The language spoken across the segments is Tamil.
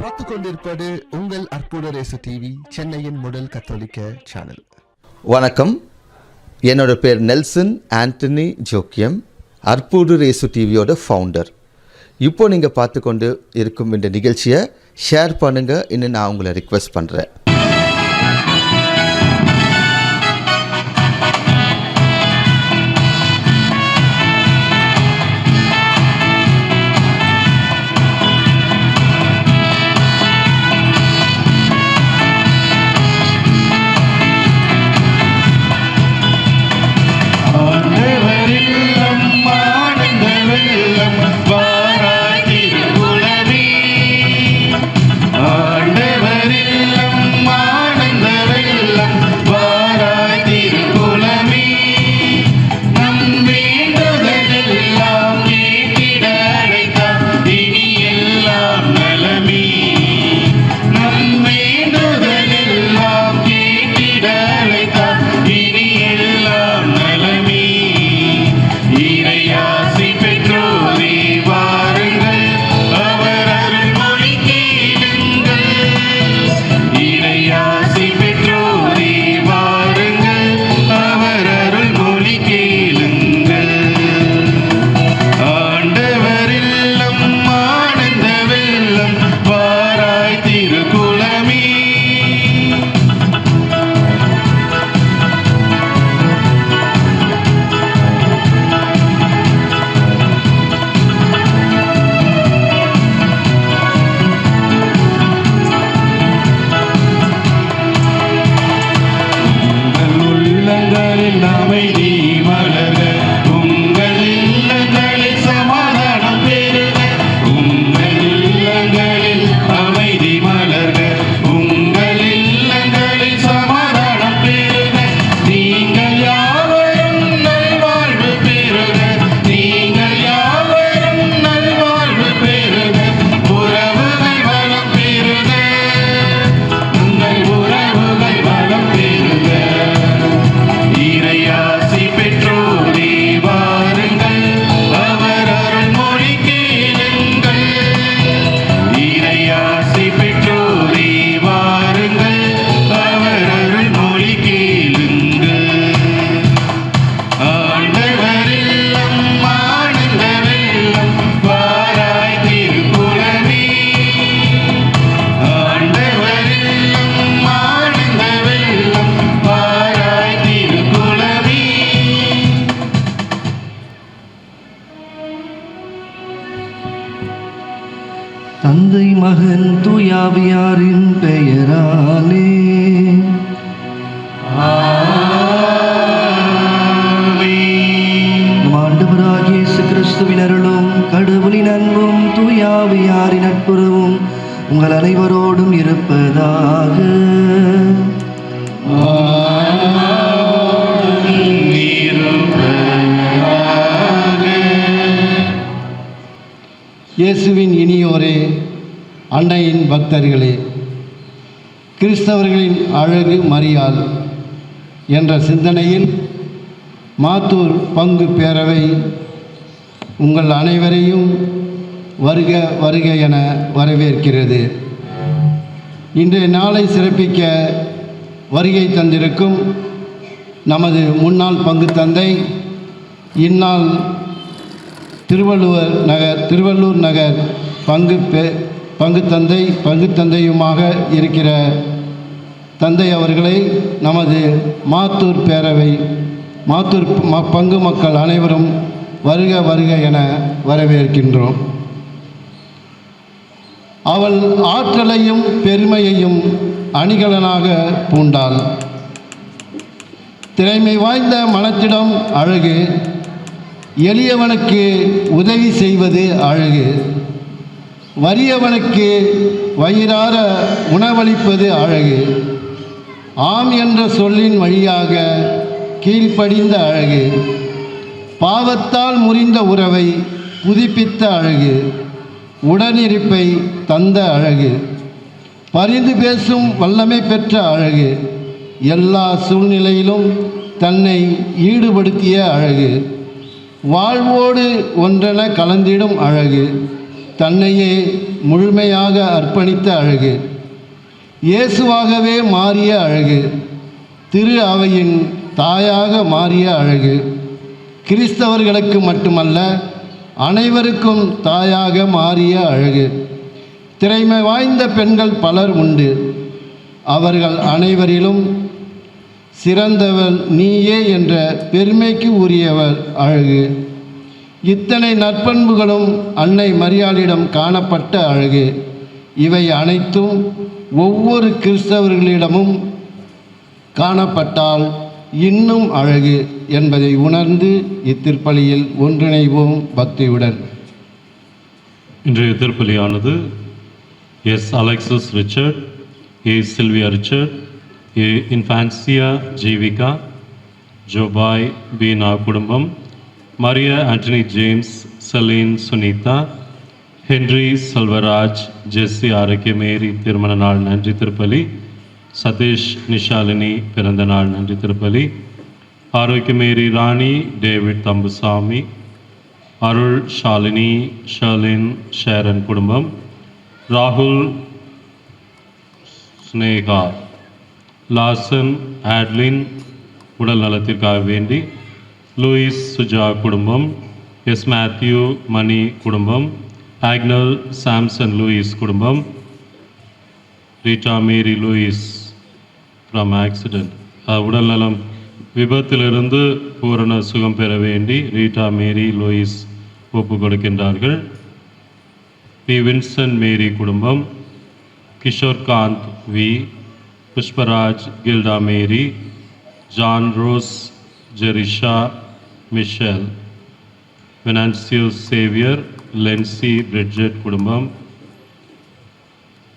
பார்த்து கொண்டிருப்பது உங்கள் அற்புத ரேசு டிவி, சென்னையின் முதல் கத்தோலிக்க சேனல். வணக்கம். என்னோட பேர் நெல்சன் ஆண்டனி ஜோக்கியம், அற்புத ரேசு டிவியோட ஃபவுண்டர். இப்போ நீங்கள் பார்த்து கொண்டு இருக்கும் இந்த நிகழ்ச்சியை ஷேர் பண்ணுங்கள் இன்னும் நான் உங்களை ரிக்வெஸ்ட் பண்ணுறேன். தந்தை மகன் தூயாவியாரின் பெயராலே நம் ஆண்டவராகிய இயேசு கிறிஸ்துவின் அருளும் கடவுளின் அன்பும் தூயாவியாரின் நட்புறவும் உங்கள் அனைவரோடும் இருப்பதாக. இயேசுவின் இனியோரே, அன்னையின் பக்தர்களே, கிறிஸ்தவர்களின் அழகு மரியாள் என்ற சிந்தனையில் மாத்தூர் பங்கு பேரவை உங்கள் அனைவரையும் வருக வருக என வரவேற்கிறது. இன்றைய நாளை சிறப்பிக்க வருகை தந்திருக்கும் நமது முன்னாள் பங்கு தந்தை, இந்நாள் திருவள்ளூர் நகர் பங்கு தந்தையுமாக இருக்கிற தந்தை அவர்களை நமது மாத்தூர் பங்கு மக்கள் அனைவரும் வருக வருக என வரவேற்கின்றோம். அவள் ஆற்றலையும் பெருமையையும் அணிகலனாக பூண்டாள். திறமை வாய்ந்த மனத்திடம் அழகு, எளியவனுக்கு உதவி செய்வது அழகு, வறியவனுக்கு வயிறார உணவளிப்பது அழகு, ஆம் என்ற சொல்லின் வழியாக கீழ்ப்படிந்த அழகு, பாவத்தால் முறிந்த உறவை புதுப்பித்த அழகு, உடனிருப்பை தந்த அழகு, பரிந்து பேசும் வல்லமை பெற்ற அழகு, எல்லா சூழ்நிலையிலும் தன்னை ஈடுபடுத்திய அழகு, வாழ்வோடு ஒன்றென கலந்திடும் அழகு, தன்னையே முழுமையாக அர்ப்பணித்த அழகு, இயேசுவாகவே மாறிய அழகு, திரு அவையின் தாயாக மாறிய அழகு, கிறிஸ்தவர்களுக்கு மட்டுமல்ல அனைவருக்கும் தாயாக மாறிய அழகு. திறமை வாய்ந்த பெண்கள் பலர் உண்டு. அவர்கள் அனைவரிலும் சிறந்தவள் நீயே என்ற பெருமைக்கு உரியவள் அழகு. இத்தனை நற்பண்புகளும் அன்னை மரியாளிடம் காணப்பட்ட அழகு. இவை அனைத்தும் ஒவ்வொரு கிறிஸ்தவர்களிடமும் காணப்பட்டால் இன்னும் அழகு என்பதை உணர்ந்து இத்திருப்பலியில் ஒன்றிணைவோம் பக்தியுடன். இன்றைய திருப்பலியானது S. Alexis Richard, A. Silvia Richard, A. Infancia Jeevika, Joby Beena குடும்பம், Maria Antony James, Celine Sunitha, Henry Selvaraj, Jessy Arokiamary திருமண நாள் நன்றி திருப்பலி, சதீஷ் நிஷாலினி பிறந்த நாள் நன்றி திருப்பலி, ஆரோக்கியமேரி ராணி, டேவிட் தம்புசாமி, அருள் ஷாலினி, ஷர்லின் ஷேரன் குடும்பம், ராகுல் ஸ்னேகா, லாசன் ஆட்லின் உடல் நலத்திற்காக வேண்டி, லூயிஸ் சுஜா குடும்பம், எஸ். மேத்யூ மணி குடும்பம், ஆக்னல் சாம்சன் லூயிஸ் குடும்பம், ரீட்டா மேரி லூயிஸ் ஃப்ரம் ஆக்சிடென்ட் உடல்நலம் விபத்திலிருந்து பூரண சுகம் பெற வேண்டி ரீட்டா மேரி லூயிஸ் ஒப்பு கொடுக்கின்றார்கள். பி. வின்சென்ட் மேரி குடும்பம், Kishorekanth V, Pushparaj Gilda Mary, John Rose Jerisha Michelle, Venantius Xavier Lency Bridget குடும்பம்,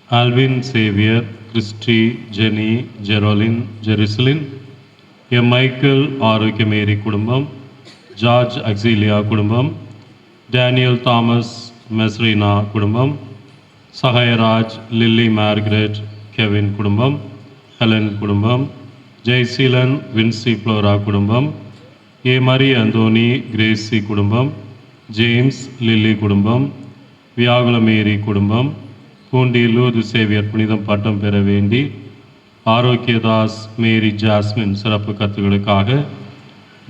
Alvin Xavier, Christy, Jenny, Jerolin, Jerusalin, M. Michael Arokiamary குடும்பம், ஜார்ஜ் அக்ஸீலியா குடும்பம், டேனியல் தாமஸ் மெஸ்ரீனா குடும்பம், சகாயராஜ் லில்லி மார்கரெட் கெவின் குடும்பம், ஹெலன் குடும்பம், ஜெய்சீலன் வின்சி ஃப்ளோரா குடும்பம், ஏ. மரி அந்தோனி கிரேசி குடும்பம், ஜேம்ஸ் லில்லி குடும்பம், வியாகுலமேரி குடும்பம், பூண்டி லூது சேவியர் புனிதம் பட்டம் பெற வேண்டி ஆரோக்கியதாஸ் மேரி ஜாஸ்மின் சிறப்பு கருத்துக்களுக்காக,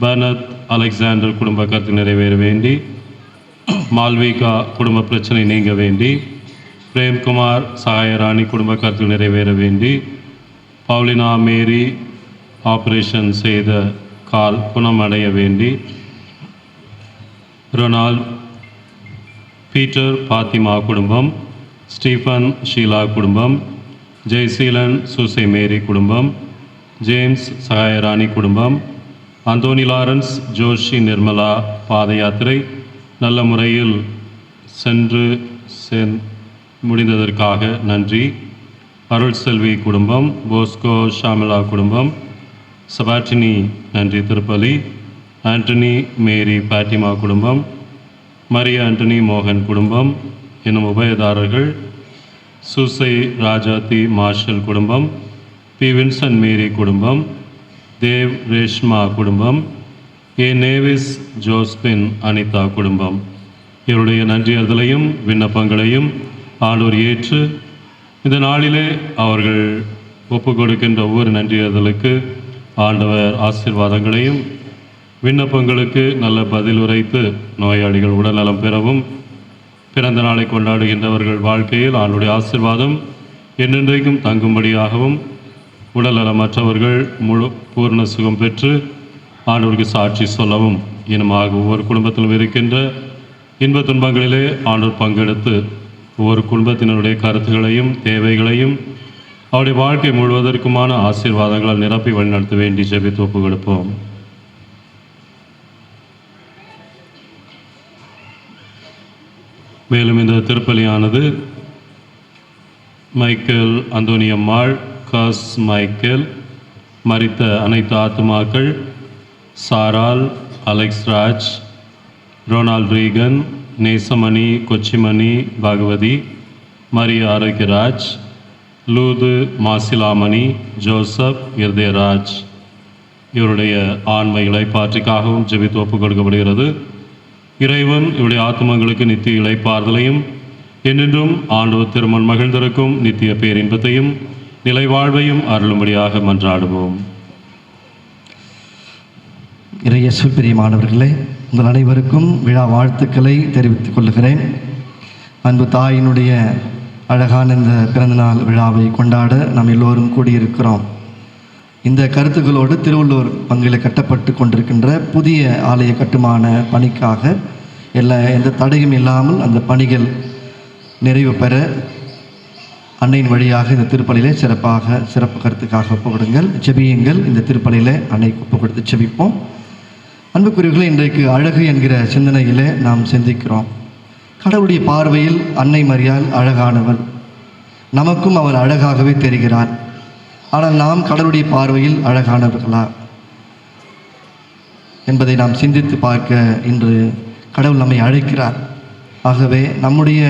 பர்னத் அலெக்சாண்டர் குடும்ப கருத்து நிறைவேற வேண்டி, மால்விகா குடும்ப பிரச்சனை நீங்க வேண்டி, பிரேம்குமார் சகாயராணி குடும்ப கருத்து நிறைவேற வேண்டி, பவுலினா மேரி ஆபரேஷன் செய்த கால் குணமடைய வேண்டி, ரொனால்ட் பீட்டர் பாத்திமா குடும்பம், ஸ்டீஃபன் ஷீலா குடும்பம், ஜெய்சீலன் சூசை மேரி குடும்பம், ஜேம்ஸ் சகாயராணி குடும்பம், அந்தோனி லாரன்ஸ் ஜோஷி நிர்மலா பாத யாத்திரை நல்ல முறையில் சென்று முடிந்ததற்காக நன்றி, அருள் செல்வி குடும்பம், போஸ்கோ ஷாமிலா குடும்பம், சபாட்டினி நன்றி திருப்பலி, ஆண்டனி மேரி பாட்டிமா குடும்பம், மரியா ஆண்டனி மோகன் குடும்பம் எனும் உபயதாரர்கள், சூசை ராஜாத்தி மார்ஷல் குடும்பம், பி. வின்சென்ட் மேரி குடும்பம், தேவ் ரேஷ்மா குடும்பம், ஏ. நேவிஸ் ஜோஸ்பின் அனிதா குடும்பம், இவருடைய நன்றியறிதலையும் விண்ணப்பங்களையும் ஆண்டவர் ஏற்று இந்த நாளிலே அவர்கள் ஒப்பு கொடுக்கின்ற ஒவ்வொரு நன்றியறிதலுக்கு ஆண்டவர் ஆசீர்வாதங்களையும் விண்ணப்பங்களுக்கு நல்ல பதில் உரைத்து நோயாளிகள் உடல்நலம் பெறவும், பிறந்த நாளை கொண்டாடுகின்றவர்கள் வாழ்க்கையில் ஆண்டுடைய ஆசீர்வாதம் என்றென்றைக்கும் தங்கும்படியாகவும், உடல்நலமற்றவர்கள் முழு பூர்ண சுகம் பெற்று ஆண்டவருக்கு சாட்சி சொல்லவும் இனமாக ஒவ்வொரு குடும்பத்திலும் இருக்கின்ற இன்ப துன்பங்களிலே ஆண்டவர் பங்கெடுத்து ஒவ்வொரு குடும்பத்தினருடைய கருத்துக்களையும் தேவைகளையும் அவருடைய வாழ்க்கை முழுவதற்குமான ஆசீர்வாதங்களால் நிரப்பி வழிநடத்த வேண்டி ஜெபித்து ஒப்பு கொடுப்போம். மேலும் இந்த திருப்பலியானது மைக்கேல் அந்தோனியம்மாள், காஸ் மைக்கேல், மரித்த அனைத்து ஆத்துமாக்கள், Saral, Alex Raj, Ronald Reagan, Nesamani, Kochimani Bhagavathi, Maria Arokiaraj, Lourdu Masilamani, Joseph Irudayaraj இவருடைய ஆன்ம இளைப்பாற்றிக்காகவும் ஜெபித்து ஒப்புக் கொடுக்கப்படுகிறது. இறைவன் இவருடைய ஆத்மங்களுக்கு நித்திய இளைப்பாறுதலையும் என்றென்றும் ஆண்டவர் திருமண் மகிழ்ந்திருக்கும் நித்திய பேரின்பத்தையும் நிலை வாழ்வையும் அருளும்படியாக மன்றாடுவோம். இறையேசுவில் பிரியமானவர்களே, உங்கள் அனைவருக்கும் விழா வாழ்த்துக்களை தெரிவித்துக் கொள்கிறேன். அன்பு தாயினுடைய அழகான இந்த பிறந்தநாள் விழாவை கொண்டாட நாம் எல்லோரும் கூடியிருக்கிறோம். இந்த கருத்துக்களோடு திருவள்ளூர் பங்கில் கட்டப்பட்டு கொண்டிருக்கின்ற புதிய ஆலய கட்டுமான பணிக்காக எந்த தடையும் இல்லாமல் அந்த பணிகள் நிறைவு பெற அன்னையின் வழியாக இந்த திருப்பலியிலே சிறப்பு கருத்துக்காக ஒப்பு கொடுங்கள், ஜெபியுங்கள். இந்த திருப்பலியிலே அன்னைக்கு ஒப்பு கொடுத்து ஜெபிப்போம். அன்புக்குரியவர்களே, இன்றைக்கு அழகு என்கிற சிந்தனையிலே நாம் சிந்திக்கிறோம். கடவுளுடைய பார்வையில் அன்னை மரியாள் அழகானவள், நமக்கும் அவள் அழகாகவே தெரிகிறார். ஆனால் நாம் கடவுளுடைய பார்வையில் அழகானவர்களா என்பதை நாம் சிந்தித்து பார்க்க இன்று கடவுள் நம்மை அழைக்கிறார். ஆகவே நம்முடைய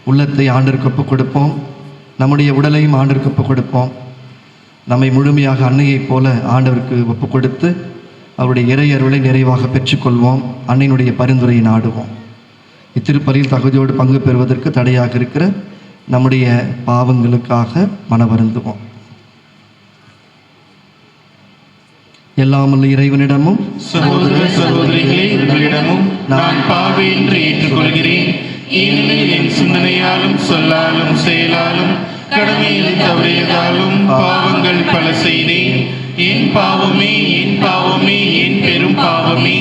உள்ளத்தை ஆண்டவருக்கு ஒப்புக் கொடுப்போம், நம்முடைய உடலையும் ஆண்டவருக்கு ஒப்புக் கொடுப்போம். நம்மை முழுமையாக அன்னையைப் போல ஆண்டவருக்கு ஒப்புக் கொடுத்து அவருடைய இறையருளை நிறைவாக பெற்றுக்கொள்வோம். அன்னையினுடைய பரிந்துரையை நாடுவோம். இத்திருப்பலியில் தகுதியோடு பங்கு பெறுவதற்கு தடையாக இருக்கிற நம்முடைய பாவங்களுக்காக மனவருந்துவோம். எல்லாமல்ல இறைவனிடமும் சகோதர சகோதரிகளே, உங்களிடமும் நான் பாவி என்று ஏற்றுக்கொள்கிறேன். ஏனெனில் என் சிந்தனையாலும் சொல்லாலும் செயலாலும் கடமையில் தவறியதாலும் பாவங்கள் பல செய்தேன். என் பாவமே, என் பாவமே, என் பெரும் பாவமே.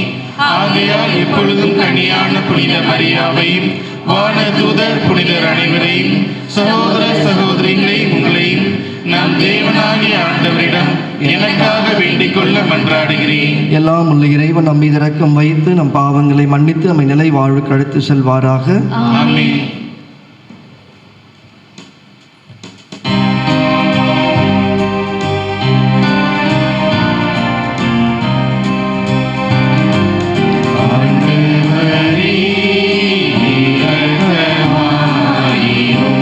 ஆகையால் எப்பொழுதும் கனியான புனித மரியாவையும் வானதூதர் புனிதர் அனைவரையும் சகோதர சகோதரிகளை உங்களையும் நம் தேவனாகிய ஆண்டவரிடம் எனக்காக வேண்டிக் கொள்ள மன்றாடுகிறேன். எல்லாம் உள்ள இறைவன் நம் மீது இரக்கம் வைத்து நம் பாவங்களை மன்னித்து நம்மை நிலை வாழ்வுக்கு அழைத்து செல்வாராக. ஆமென். இரக்கமாயிரும்.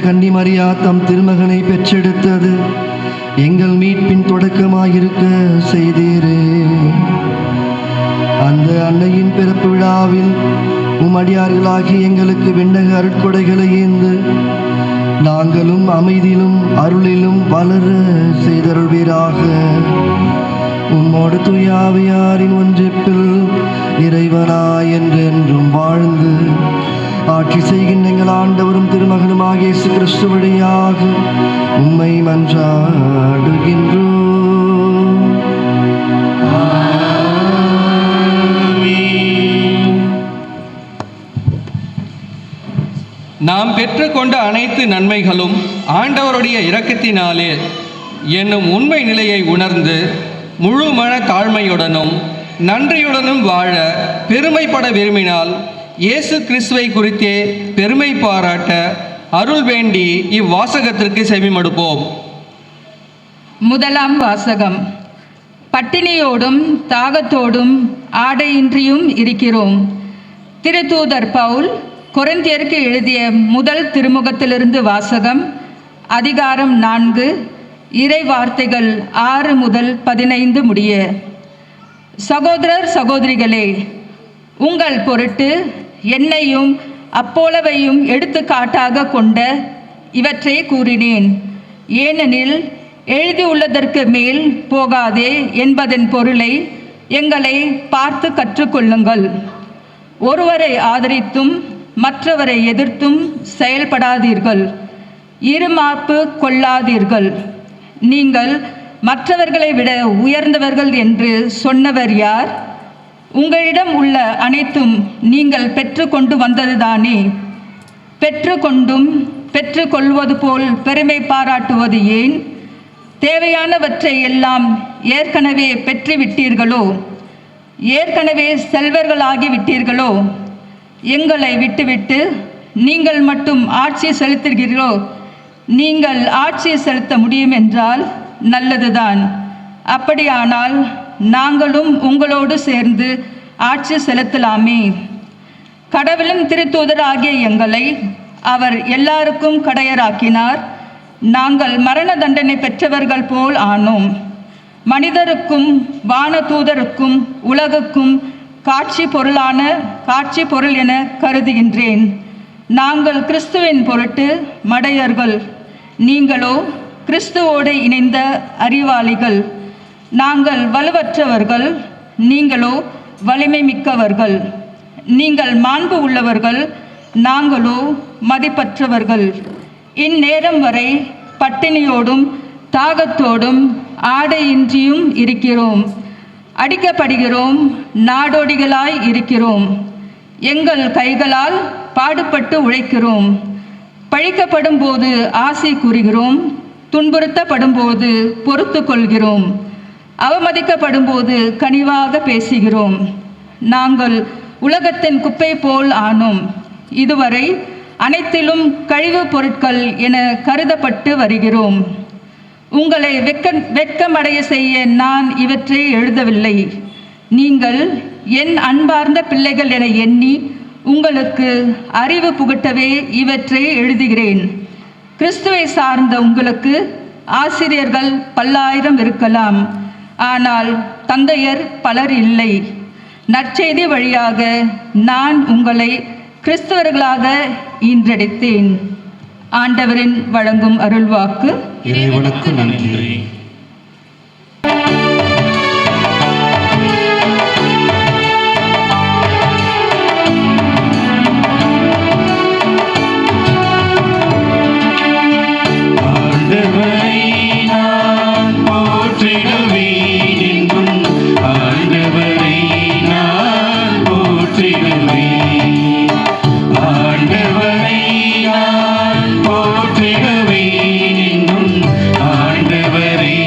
கன்னி மரியா தம் திருமகனை பெற்றெடுத்தது எங்கள் மீட்பின் தொடக்கமாயிருக்க செய்தீரே. அந்த அன்னையின் பிறப்பு விழாவில் உமடியார்களாகி எங்களுக்கு விண்ணக அருட்கொடைகளை ஏந்து நாங்களும் அமைதியிலும் அருளிலும் வளர செய்தருள்வீராக. உம்மோடு தூயாவியாரின் ஒன்றிப்பில் இறைவனாய் என்றென்றும் வாழ்ந்து ஆட்சி செய்கின்ற எங்கள் ஆண்டவரும் திருமகனும் ஆகிய இயேசு கிறிஸ்து வழியாக உம்மை மன்றாடுகின்றோம். நாம் பெற்றுக்கொண்ட அனைத்து நன்மைகளும் ஆண்டவருடைய இரக்கத்தினாலே என்னும் உண்மை நிலையை உணர்ந்து முழு மன தாழ்மையுடனும் நன்றியுடனும் வாழ பெருமைப்பட விரும்பினால் இயேசு கிறிஸ்துவை குறித்தே பெருமை பாராட்ட அருள் வேண்டி இவ்வாசகத்திற்கு செவிமடுப்போம். முதலாம் வாசகம். பட்டினியோடும் தாகத்தோடும் ஆடையின்றியும் இருக்கிறோம். திருத்தூதர் பவுல் கொரிந்தியருக்கு எழுதிய முதல் திருமுகத்திலிருந்து வாசகம். அதிகாரம் 4, இறை வார்த்தைகள் 6 முதல் 15 முடிய. சகோதரர் சகோதரிகளே, உங்கள் பொருட்டு என்னையும் அப்போலவையும் எடுத்துக்காட்டாக கொண்ட இவற்றை கூறினேன். ஏனெனில் எழுதியுள்ளதற்கு மேல் போகாதே என்பதன் பொருளை எங்களை பார்த்து கற்றுக்கொள்ளுங்கள். ஒருவரை ஆதரித்தும் மற்றவரை எதிர்த்தும் செயல்படாதீர்கள். இருமாப்பு கொள்ளாதீர்கள். நீங்கள் மற்றவர்களை விட உயர்ந்தவர்கள் என்று சொன்னவர் யார்? உங்களிடம் உள்ள அனைத்தும் நீங்கள் பெற்றுக்கொண்டு வந்ததுதானே. பெற்றுக்கொண்டும் பெற்றுக்கொள்வது போல் பெருமை பாராட்டுவது ஏன்? தேவையானவற்றை எல்லாம் ஏற்கனவே பெற்றுவிட்டீர்களோ? ஏற்கனவே செல்வர்களாகி விட்டீர்களோ? எங்களை விட்டுவிட்டு நீங்கள் மட்டும் ஆட்சி செலுத்துகிறீர்களோ? நீங்கள் ஆட்சி செலுத்த முடியும் என்றால் நல்லதுதான். அப்படியானால் நாங்களும் உங்களோடு சேர்ந்து ஆட்சி செலுத்தலாமே. கடவுளின் திருத்தூதர் ஆகிய எங்களை அவர் எல்லாருக்கும் கடையராக்கினார். நாங்கள் மரண தண்டனை பெற்றவர்கள் போல் ஆனோம். மனிதருக்கும் வானதூதருக்கும் உலகுக்கும் காட்சி பொருள் என கருதுகின்றேன். நாங்கள் கிறிஸ்துவின் பொருட்டு மடையர்கள், நீங்களோ கிறிஸ்துவோடு இணைந்த அறிவாளிகள். நாங்கள் வலுவற்றவர்கள், நீங்களோ வலிமை மிக்கவர்கள். நீங்கள் மாண்பு உள்ளவர்கள், நாங்களோ மதிப்பற்றவர்கள். இந்நேரம் வரை பட்டினியோடும் தாகத்தோடும் ஆடையின்றியும் இருக்கிறோம். அடிக்கப்படுகிறோம், நாடோடிகளாய் இருக்கிறோம். எங்கள் கைகளால் பாடுபட்டு உழைக்கிறோம். பழிக்கப்படும் போது ஆசை கூறுகிறோம். துன்புறுத்தப்படும் போது பொறுத்து கொள்கிறோம். அவமதிக்கப்படும் போது கனிவாக பேசுகிறோம். நாங்கள் உலகத்தின் குப்பை போல் ஆனோம். இதுவரை அனைத்திலும் கழிவுப் பொருட்கள் என கருதப்பட்டு வருகிறோம். உங்களை வெட்கமடைய செய்ய நான் இவற்றை எழுதவில்லை. நீங்கள் என் அன்பார்ந்த பிள்ளைகள் என எண்ணி உங்களுக்கு அறிவு புகட்டவே இவற்றை எழுதுகிறேன். கிறிஸ்துவை சார்ந்த உங்களுக்கு ஆசிரியர்கள் பல்லாயிரம் இருக்கலாம், ஆனால் தந்தையர் பலர் இல்லை. நற்செய்தி வழியாக நான் உங்களை கிறிஸ்தவர்களாக ஈன்றெடுத்தேன். ஆண்டவரின் வழங்கும் அருள்வாக்கு. இறைவனுக்கு நன்றி. ஆண்டவரை நான் போற்றிடுவேன் என்றும், ஆண்டவரை நான் போற்றிடுவேன். ஆண்டவரை நான் போற்றிடுவேன் என்றும், ஆண்டவரை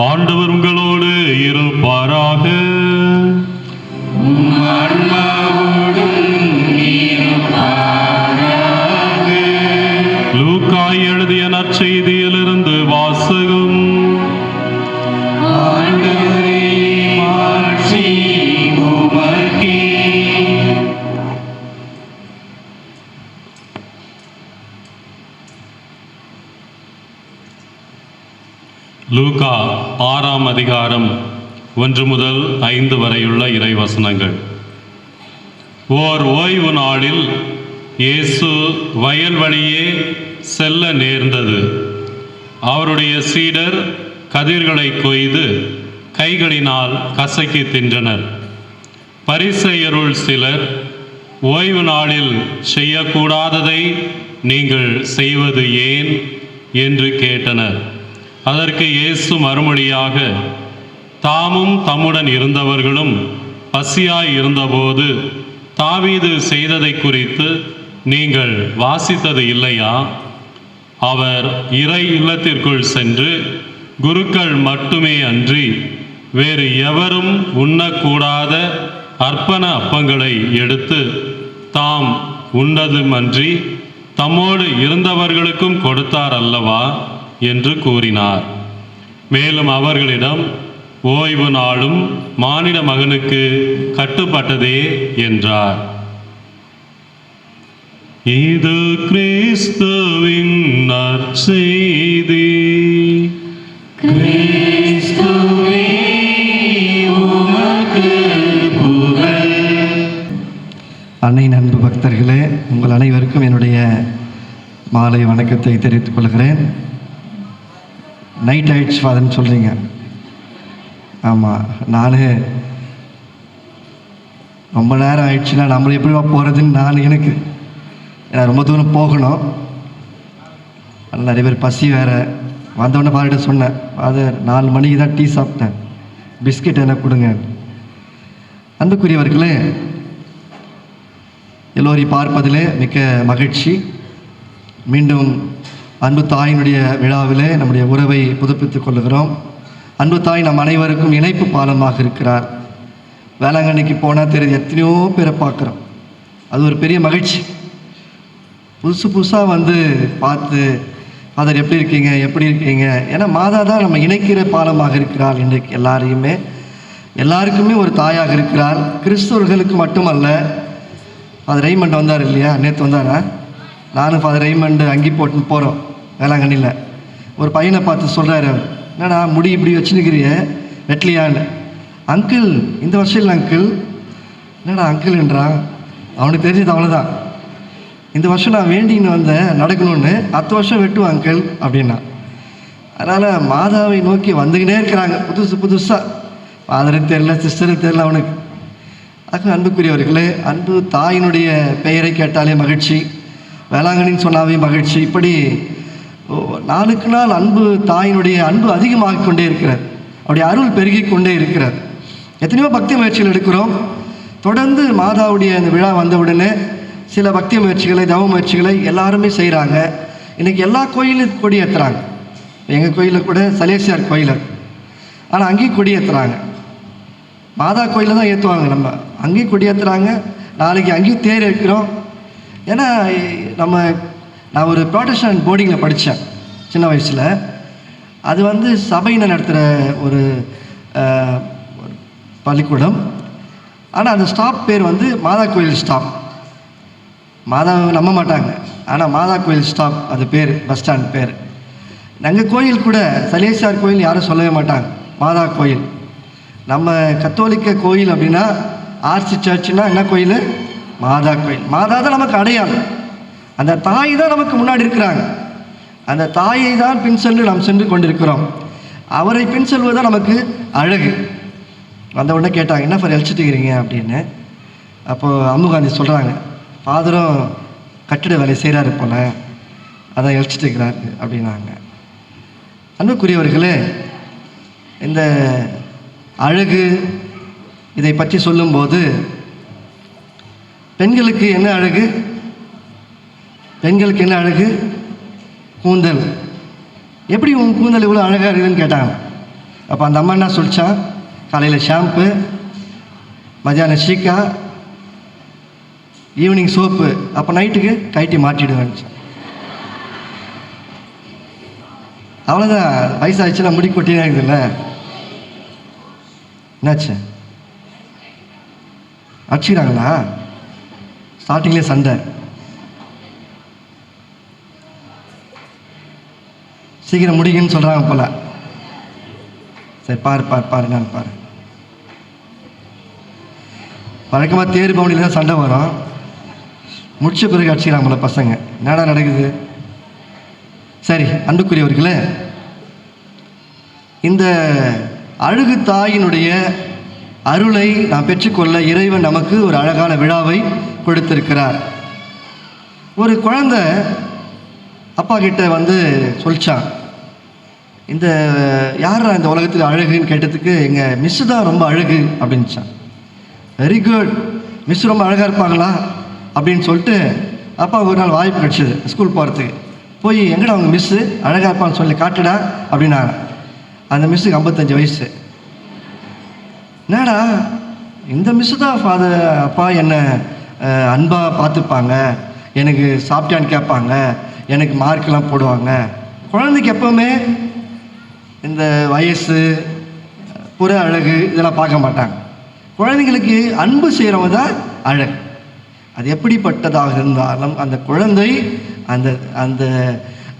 ஆண்டவர் உங்களோடு இருப்பாராக. லூக்கா எழுதிய நற்செய்தியிலிருந்து வாசகம். லூக்கா 6ஆம் அதிகாரம் 1 முதல் 5 வரையுள்ள இறைவசனங்கள். ஓர் ஓய்வு நாளில் இயேசு வயல் வழியே செல்ல நேர்ந்தது. அவருடைய சீடர் கதிர்களை கொய்து கைகளினால் கசக்கி தின்றனர். பரிசேயருள் சிலர், ஓய்வு நாளில் செய்யக்கூடாததை நீங்கள் செய்வது ஏன் என்று கேட்டனர். அதற்கு இயேசு மறுமொழியாக, தாமும் தம்முடன் இருந்தவர்களும் பசியாய் இருந்தபோது தாவீது செய்ததை குறித்து நீங்கள் வாசித்தது இல்லையா? அவர் இறை இல்லத்திற்குள் சென்று குருக்கள் மட்டுமே அன்றி வேறு எவரும் உண்ணக்கூடாத அர்ப்பண அப்பங்களை எடுத்து தாம் உண்டதுமன்றி தம்மோடு இருந்தவர்களுக்கும் கொடுத்தார் அல்லவா என்று கூறினார். மேலும் அவர்களிடம், ஓய்வு நாளும் மானிட மகனுக்கு கட்டுப்பட்டதே என்றார். இது கிறிஸ்துவின் நற்செய்தி. அன்னையின் அன்பு பக்தர்களே, உங்கள் அனைவருக்கும் என்னுடைய மாலை வணக்கத்தை தெரிவித்துக் கொள்கிறேன். நைட் ஆயிடுச்சு ஃபாதர்னு சொல்கிறீங்க. ஆமாம், நான் ரொம்ப நேரம் ஆயிடுச்சுன்னா நம்மளை எப்படி போகிறதுன்னு எனக்கு ரொம்ப தூரம் போகணும். நிறைய பேர் பசி வேறு. வந்தவுடனே ஃபாதர்கிட்ட சொன்னேன், ஃபாதர் 4 மணிக்கு தான் டீ சாப்பிட்டேன், பிஸ்கெட் என்ன கொடுங்க. அன்புக்குரியவர்களே, எல்லோரையும் பார்ப்பதிலே மிக்க மகிழ்ச்சி. மீண்டும் அன்பு தாயினுடைய விழாவிலே நம்முடைய உறவை புதுப்பித்துக் கொள்ளுகிறோம். அன்பு தாய் நம் அனைவருக்கும் இணைப்பு பாலமாக இருக்கிறார். வேளாங்கண்ணிக்கு போனால் தெரியுது, எத்தனையோ பேரை பார்க்குறோம். அது ஒரு பெரிய மகிழ்ச்சி. புதுசாக வந்து பார்த்து, ஃபாதர் எப்படி இருக்கீங்க. ஏன்னா மாதா தான் நம்ம இணைக்கிற பாலமாக இருக்கிறாள். இன்றைக்கு எல்லாருக்குமே ஒரு தாயாக இருக்கிறாள். கிறிஸ்தவர்களுக்கு மட்டுமல்ல. ஃபாதர் ரெய்மண்ட் வந்தார் இல்லையா, நேற்று வந்தாரா? நானும் ஃபாதர் ரெய்மண்ட் அங்கி போட்டுன்னு போகிறோம் வேளாங்கண்ணியில். ஒரு பையனை பார்த்து சொல்கிறாரு, என்னடா முடி இப்படி வச்சுன்னுக்கிறிய, வெட்லியான்னு. அங்கிள், இந்த வருஷம் இல்லை அங்கிள். என்னடா அங்கிள்ன்றான். அவனுக்கு தெரிஞ்சது அவ்வளோதான். இந்த வருஷம் நான் வேண்டின்னு வந்தேன் நடக்கணும்னு, 10 வருஷம் வெட்டுவான் அங்கிள் அப்படின்னா. அதனால் மாதாவை நோக்கி வந்துக்கினே இருக்கிறாங்க புதுசாக. ஃபாதருக்கு தெரியல, சிஸ்டருக்கு தெரியல அவனுக்கு. அதுக்கு அன்புக்குரியவர்களே, அன்பு தாயினுடைய பெயரை கேட்டாலே மகிழ்ச்சி, வேளாங்கண்ணின்னு சொன்னாவே மகிழ்ச்சி. இப்படி நாளுக்கு நாள் அன்பு தாயினுடைய அன்பு அதிகமாக கொண்டே இருக்கிறார். அவருடைய அருள் பெருகி கொண்டே இருக்கிறார். எத்தனையோ பக்தி முயற்சிகள் எடுக்கிறோம். தொடர்ந்து மாதாவுடைய அந்த விழா வந்தவுடனே சில பக்தி முயற்சிகளை, தவ முயற்சிகளை எல்லாருமே செய்கிறாங்க. இன்றைக்கி எல்லா கோயிலும் கொடி ஏற்றுறாங்க. எங்கள் கோயிலில் கூட சலேசியார் கோயில், ஆனால் அங்கேயும் கொடி ஏற்றுறாங்க. மாதா கோயிலில் தான் ஏற்றுவாங்க, நம்ம அங்கேயும் கொடி ஏற்றுறாங்க. நாளைக்கு அங்கேயும் தேர் இருக்கிறோம். ஏன்னா நான் ஒரு ப்ராட்டஸ்டன்ட் போர்டிங்கில் படித்தேன் சின்ன வயசில். அது வந்து சபையினர் நடத்துகிற ஒரு பள்ளிக்கூடம். ஆனால் அந்த ஸ்டாப் பேர் வந்து மாதா கோயில் ஸ்டாப். மாதாவை நம்ப மாட்டாங்க, ஆனால் மாதா கோயில் ஸ்டாப் அது பேர், பஸ் ஸ்டாண்ட் பேர். எங்கள் கோயில் கூட சலேசியார் கோயில் யாரும் சொல்லவே மாட்டாங்க, மாதா கோயில். நம்ம கத்தோலிக்க கோயில் அப்படின்னா ஆர்சி சர்ச்சுன்னா என்ன கோயில்? மாதா கோயில். மாதா தான் நமக்கு அடையாளம். அந்த தாய் தான் நமக்கு முன்னாடி இருக்கிறாங்க. அந்த தாயை தான் பின் சென்று நாம் சென்று கொண்டிருக்கிறோம். அவரை பின் செல்வதுதான் நமக்கு அழகு. வந்த உடனே கேட்டாங்க, என்ன ஃபார் எழிச்சிட்டுக்கிறீங்க அப்படின்னு. அப்போது அம்முகாந்தி சொல்கிறாங்க, ஃபாதரும் கட்டிட வேலை செய்கிறாரு போல், அதான் எழிச்சிட்டு இருக்கிறாரு அப்படின்னாங்க. அன்புக்குரியவர்களே, இந்த அழகு இதை பற்றி சொல்லும்போது பெண்களுக்கு என்ன அழகு? பெண்களுக்கு என்ன அழகு? கூந்தல். எப்படி உன் கூந்தல் இவ்வளோ அழகாக இருக்குதுன்னு கேட்டாங்க. அப்போ அந்த அம்மா என்ன சொல்லிச்சான், காலையில் ஷாம்பு, மத்தியானம் சீக்கா, ஈவினிங் சோப்பு, அப்போ நைட்டுக்கு கைட்டி மாட்டிடுவேன். அவ்வளோதான், வயசாகிடுச்சுன்னா முடி கொட்டினா இருக்குதுல்ல. என்னாச்சு, அடிச்சுக்கிறாங்களா? ஸ்டார்டிங்லேயே சண்டை. சீக்கிரம் முடிக்குன்னு சொல்கிறாங்க போல. சரி பாரு நான் பாரு. வழக்கமாக தேர் பவனியில் தான் சண்டை வரும், முடிச்ச பிறகு அடிச்சுக்கிறாங்க போல பசங்க. என்னடா நடக்குது? சரி, அன்புக்குரியவர்களே, இந்த அழகு தாயினுடைய அருளை நாம் பெற்றுக்கொள்ள இறைவன் நமக்கு ஒரு அழகான விழாவை கொடுத்திருக்கிறார். ஒரு குழந்தை அப்பா கிட்ட வந்து சொல்லிச்சான், இந்த யாரா இந்த உலகத்தில் அழகுன்னு கேட்டதுக்கு எங்கள் மிஸ்ஸு தான் ரொம்ப அழகு அப்படின்ச்சான். வெரி குட், மிஸ் ரொம்ப அழகாக இருப்பாங்களா அப்படின்னு சொல்லிட்டு அப்பா ஒரு நாள் வாய்ப்பு கிடச்சிது ஸ்கூல் போகிறதுக்கு. போய் எங்கடா அவங்க மிஸ்ஸு அழகாக இருப்பான்னு சொல்லி காட்டுடா அப்படின்னாங்க. அந்த மிஸ்ஸுக்கு 55 வயசு. என்னடா, இந்த மிஸ்ஸு தான் அப்பா என்னை அன்பாக பார்த்துப்பாங்க, எனக்கு சாப்பிட்டான்னு கேட்பாங்க, எனக்கு மார்க்கெலாம் போடுவாங்க. குழந்தைக்கு எப்போவுமே இந்த வயசு, புற அழகு இதெல்லாம் பார்க்க மாட்டாங்க. குழந்தைங்களுக்கு அன்பு செய்கிறவங்க தான் அழகு. அது எப்படிப்பட்டதாக இருந்தாலும் அந்த குழந்தை அந்த அந்த